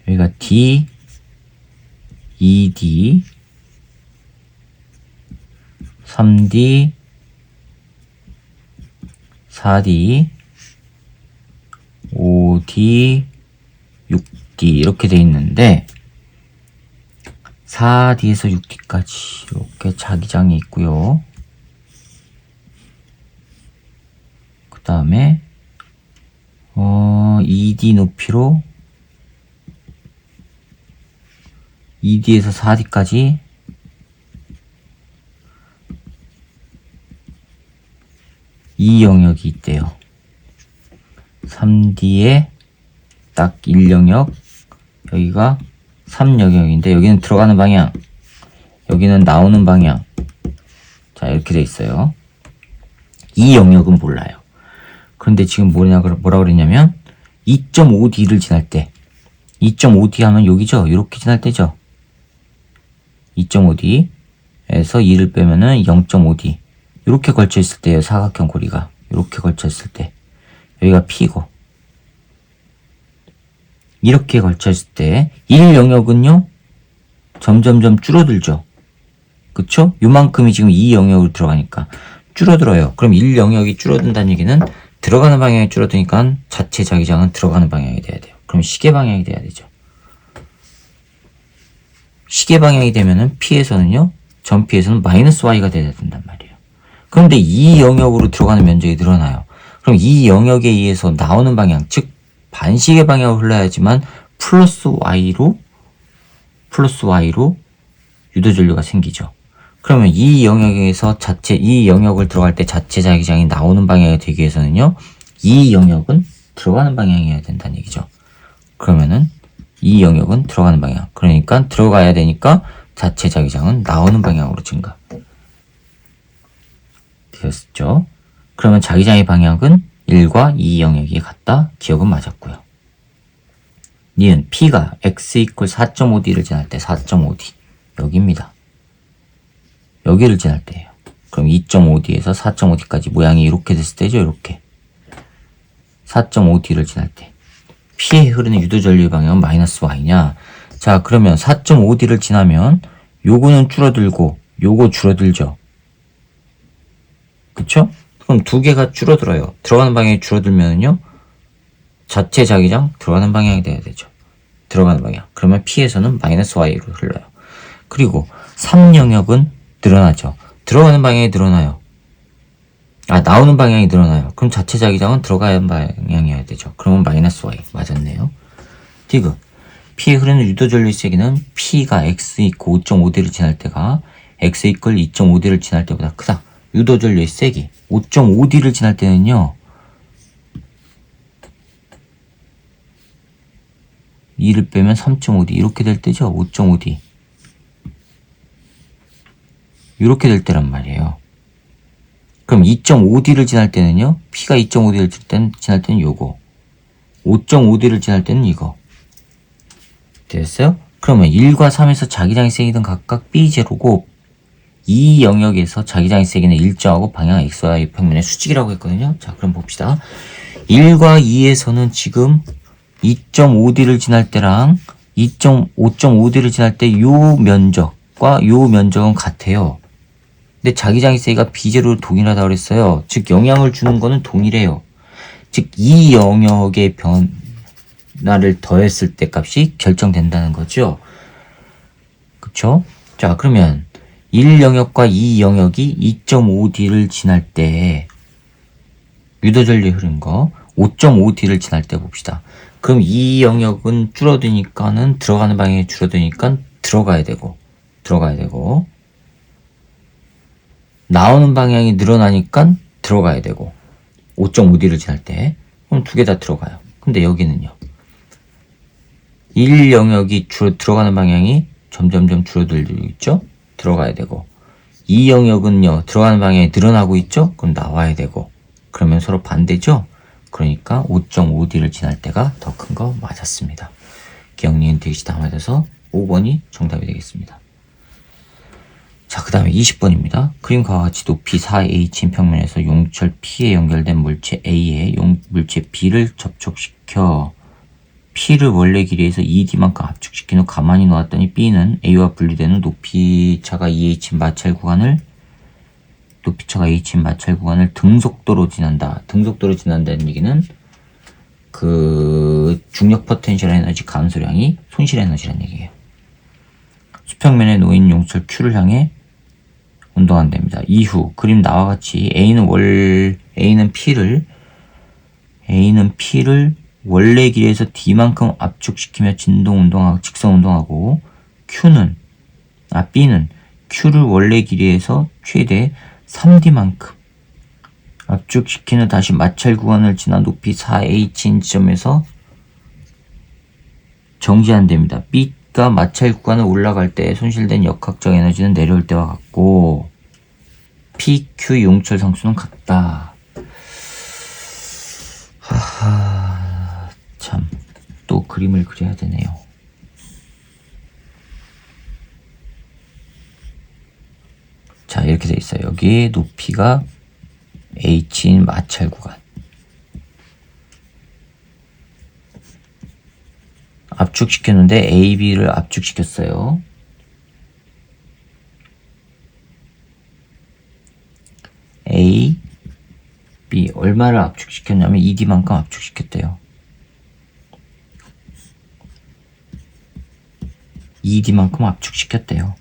여기가 D, 2D, 3D, 4D, 5D, 6D 이렇게 돼 있는데 4D에서 6D까지 이렇게 자기장이 있고요. 그 다음에 2D 높이로 2D에서 4D까지 이 영역이 있대요. 3D에 딱 1영역, 여기가 3영역인데 여기는 들어가는 방향, 여기는 나오는 방향. 자, 이렇게 돼 있어요. 이 영역은 몰라요. 그런데 지금 뭐라 그랬냐면 2.5D를 지날 때, 2.5D 하면 여기죠. 이렇게 지날 때죠. 2.5D에서 2를 빼면은 0.5D. 이렇게 걸쳐 있을 때예요. 사각형 고리가 이렇게 걸쳐 있을 때 여기가 P고, 이렇게 걸쳐 있을 때 1 영역은요 점점점 줄어들죠. 그쵸? 요만큼이 지금 2 영역으로 들어가니까 줄어들어요. 그럼 1 영역이 줄어든다는 얘기는 들어가는 방향이 줄어드니까 자체 자기장은 들어가는 방향이 돼야 돼요. 그럼 시계 방향이 돼야 되죠. 시계 방향이 되면은 P에서는요, 전 P에서는 마이너스 Y가 돼야 된단 말이에요. 그런데 이 영역으로 들어가는 면적이 늘어나요. 그럼 이 영역에 의해서 나오는 방향, 즉 반시계 방향으로 흘러야지만 플러스 Y로 유도전류가 생기죠. 그러면 이 영역에서 이 영역을 들어갈 때 자체 자기장이 나오는 방향이 되기 위해서는요, 이 영역은 들어가는 방향이어야 된다는 얘기죠. 그러면은 이 영역은 들어가는 방향, 그러니까 들어가야 되니까 자체 자기장은 나오는 방향으로 증가 되었죠. 그러면 자기장의 방향은 1과 2 영역이 같다. 기억은 맞았고요. 니은 P가 x 이퀄 4.5D를 지날 때 4.5D 여기입니다. 여기를 지날 때예요. 그럼 2.5D에서 4.5D까지 모양이 이렇게 됐을 때죠. 이렇게 4.5D를 지날 때 P에 흐르는 유도전류의 방향은 마이너스 Y냐. 자, 그러면 4.5D를 지나면 요거는 줄어들고 요거 줄어들죠. 그쵸? 그럼 두 개가 줄어들어요. 들어가는 방향이 줄어들면요, 자체 자기장 들어가는 방향이 돼야 되죠. 들어가는 방향. 그러면 P에서는 마이너스 Y로 흘러요. 그리고 3영역은 늘어나죠. 들어가는 방향이 늘어나요. 나오는 방향이 늘어나요. 그럼 자체 자기장은 들어가는 방향이어야 되죠. 그러면 마이너스 Y. 맞았네요. 디귿. P에 흐르는 유도전류의 세기는 P가 X 이퀄 5.5D를 지날 때가 X 이퀄 2.5D를 지날 때보다 크다. 유도전류의 세기 5.5D를 지날 때는요, 2를 빼면 3.5D 이렇게 될 때죠. 5.5D 이렇게 될 때란 말이에요. 그럼 2.5D를 지날 때는요, P가 2.5D를 지날 때는 요거, 5.5D를 지날 때는 이거. 됐어요? 그러면 1과 3에서 자기장의 세기는 각각 B0고 이 영역에서 자기장의 세기는 일정하고 방향 XY 평면의 수직이라고 했거든요. 자, 그럼 봅시다. 1과 2에서는 지금 2.5D를 지날 때랑 5.5D를 지날 때 요 면적과 요 면적은 같아요. 근데 자기장의 세기가 B0로 동일하다고 그랬어요. 즉 영향을 주는 거는 동일해요. 즉 이 영역의 변화를 더했을 때 값이 결정된다는 거죠. 그쵸? 자, 그러면 1 영역과 2 영역이 2.5D를 지날 때 유도전류의 흐른 거 5.5D를 지날 때 봅시다. 그럼 이 영역은 줄어드니까는 들어가는 방향이 줄어드니까 들어가야 되고 나오는 방향이 늘어나니까 들어가야 되고 5.5D를 지날 때 그럼 두 개 다 들어가요. 근데 여기는요, 1 영역이 들어가는 방향이 점점점 줄어들고 있죠? 들어가야 되고. 이 영역은요, 들어가는 방향이 늘어나고 있죠? 그럼 나와야 되고. 그러면 서로 반대죠? 그러니까 5.5D를 지날 때가 더 큰 거 맞았습니다. 기억, 니은, 디귿이 다 맞아서 5번이 정답이 되겠습니다. 자, 그 다음에 20번입니다. 그림과 같이 높이 4H인 평면에서 용철 P에 연결된 물체 A에 물체 B를 접촉시켜 P를 원래 길이에서 2D만큼 압축시킨 후 가만히 놓았더니 B는 A와 분리된 후 높이차가 2H인 마찰 구간을 등속도로 지난다. 등속도로 지난다는 얘기는 그 중력 포텐셜 에너지 감소량이 손실 에너지라는 얘기예요. 수평면에 놓인 용철 Q를 향해 운동한답니다. 이후 그림 나와 같이 A는 P를 원래 길이에서 D만큼 압축시키며 직선 운동하고 B는 Q를 원래 길이에서 최대 3D만큼 압축시킨 후 다시 마찰 구간을 지나 높이 4H인 지점에서 정지한답니다. B가 마찰 구간을 올라갈 때 손실된 역학적 에너지는 내려올 때와 같고 PQ 용철 상수는 같다. 하하, 참, 또 그림을 그려야 되네요. 자, 이렇게 돼 있어요. 여기 높이가 H인 마찰 구간. 압축시켰는데 AB를 압축시켰어요. A, B 얼마를 압축시켰냐면 2D만큼 압축시켰대요. 2D만큼 압축시켰대요.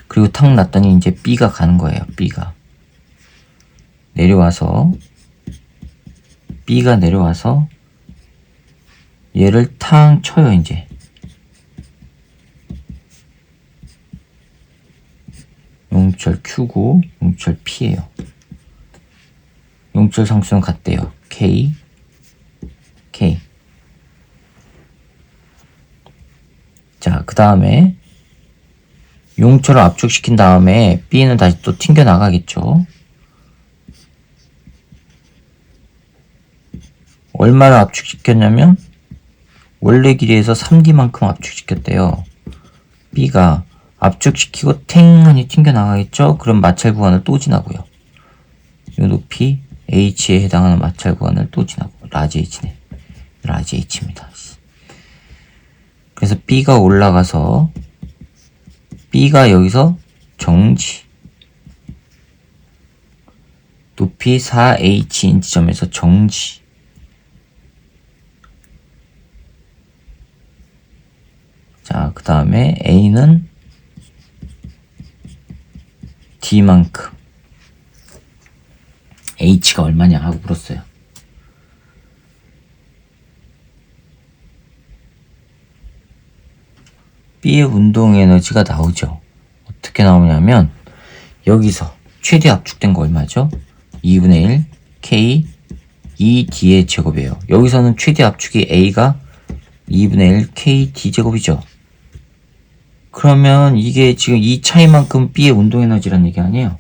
그리고 탁 났더니 이제 B가 가는 거예요. B가 내려와서 얘를 탕 쳐요. 이제 용철 Q고 용철 P예요. 용철 상수는 같대요. K. 자, 그 다음에 용철을 압축시킨 다음에 B는 다시 또 튕겨 나가겠죠. 얼마를 압축시켰냐면 원래 길이에서 3D만큼 압축시켰대요. B가 압축시키고 탱하니 튕겨 나가겠죠. 그럼 마찰 구간을 또 지나고요. 이 높이 H에 해당하는 마찰 구간을 또 지나고 라지 H네. 라지 H입니다. 그래서 B가 올라가서 B가 여기서 정지. 높이 4H인 지점에서 정지. 자, 그 다음에 A는 D만큼. H가 얼마냐 하고 물었어요. B의 운동 에너지가 나오죠. 어떻게 나오냐면 여기서 최대 압축된 거 얼마죠? 2분의 1 K 2D의 제곱이에요. 여기서는 최대 압축이 A가 2분의 1 K D 제곱이죠. 그러면 이게 지금 이 차이만큼 B의 운동 에너지라는 얘기 아니에요?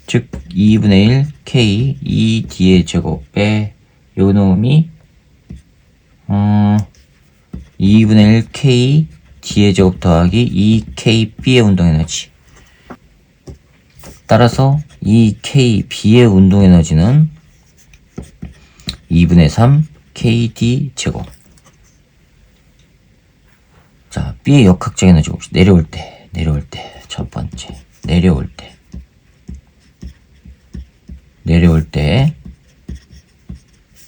즉 2분의 1 K 2D의 제곱에 요 놈이 2분의 1 K D의 제곱 더하기 2K B의 운동 에너지. 따라서 2K B의 운동 에너지는 2분의 3 KD 제곱. 자, B의 역학적 에너지 봅시다. 내려올 때 첫 번째 내려올 때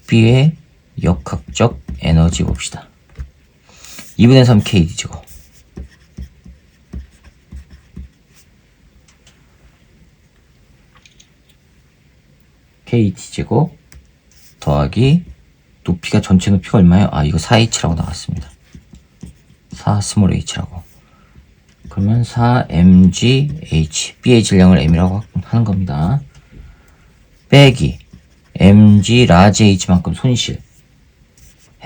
B의 역학적 에너지 봅시다. 2분의 3 KD 제곱. KD 제곱 더하기 높이가 전체 높이가 얼마예요? 아, 이거 4H라고 나왔습니다. 4 스몰 h라고. 그러면 4mgh B의 질량을 m이라고 하는 겁니다. 빼기 mg 라지 h만큼 손실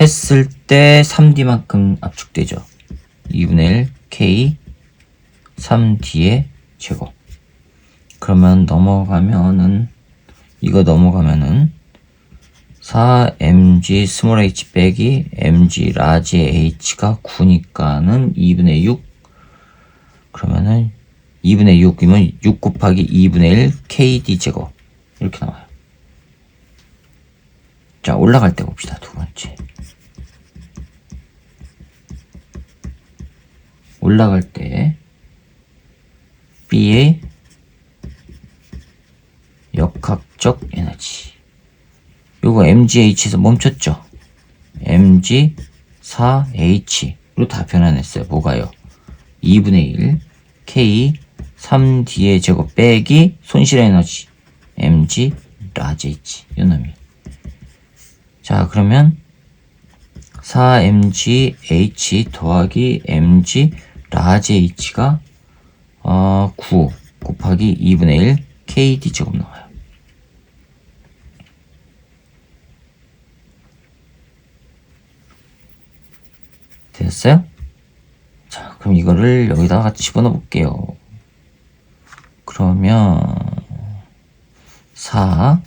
했을 때 3d만큼 압축되죠. 2분의 1 k 3d의 제곱. 그러면 넘어가면은 이거 넘어가면은 4mg 스몰 h 빼기 mg 라지 h가 9니까는 2분의 6. 그러면은 2분의 6이면 6 곱하기 2분의 1 kd 제곱 이렇게 나와요. 자, 올라갈 때 봅시다. 두 번째. 올라갈 때 B의 역학적 에너지. 요거 mgh에서 멈췄죠? mg 4h로 다 변환했어요. 뭐가요? 2분의 1 k 3d의 제곱 빼기 손실 에너지 mg 라지 h 요 놈이. 자, 그러면 4mgh 더하기 mg 라지 h가 9 곱하기 2분의 1 kd 제곱 나와요. 됐어요? 자, 그럼 이거를 여기다가 집어넣어 볼게요. 그러면 4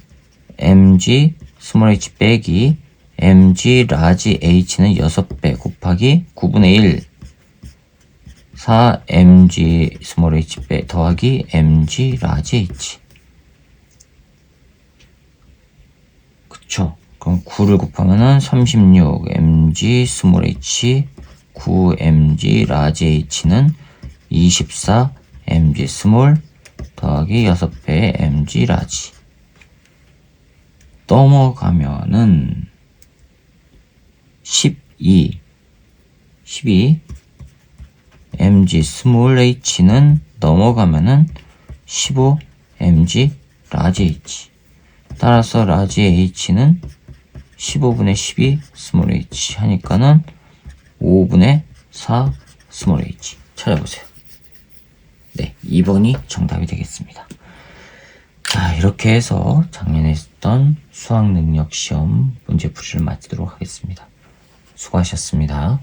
mg 스몰 h 빼기 mg 라지 h는 6배 곱하기 9분의 1 4 mg 스몰 h 빼 더하기 mg 라지 h. 그쵸? 그럼 9를 곱하면은 36 mg 스몰 h 9 mg 라지 h는 24 mg 스몰 더하기 6배의 mg 라지. 넘어가면은 12 mg 스몰 h는 넘어가면은 15 mg 라지 h. 따라서 라지 h는 15분의 12 스몰 h 하니까는 5분의 4 스몰 h. 찾아보세요. 네, 2번이 정답이 되겠습니다. 자, 이렇게 해서 작년에 했던 수학능력시험 문제풀이를 마치도록 하겠습니다. 수고하셨습니다.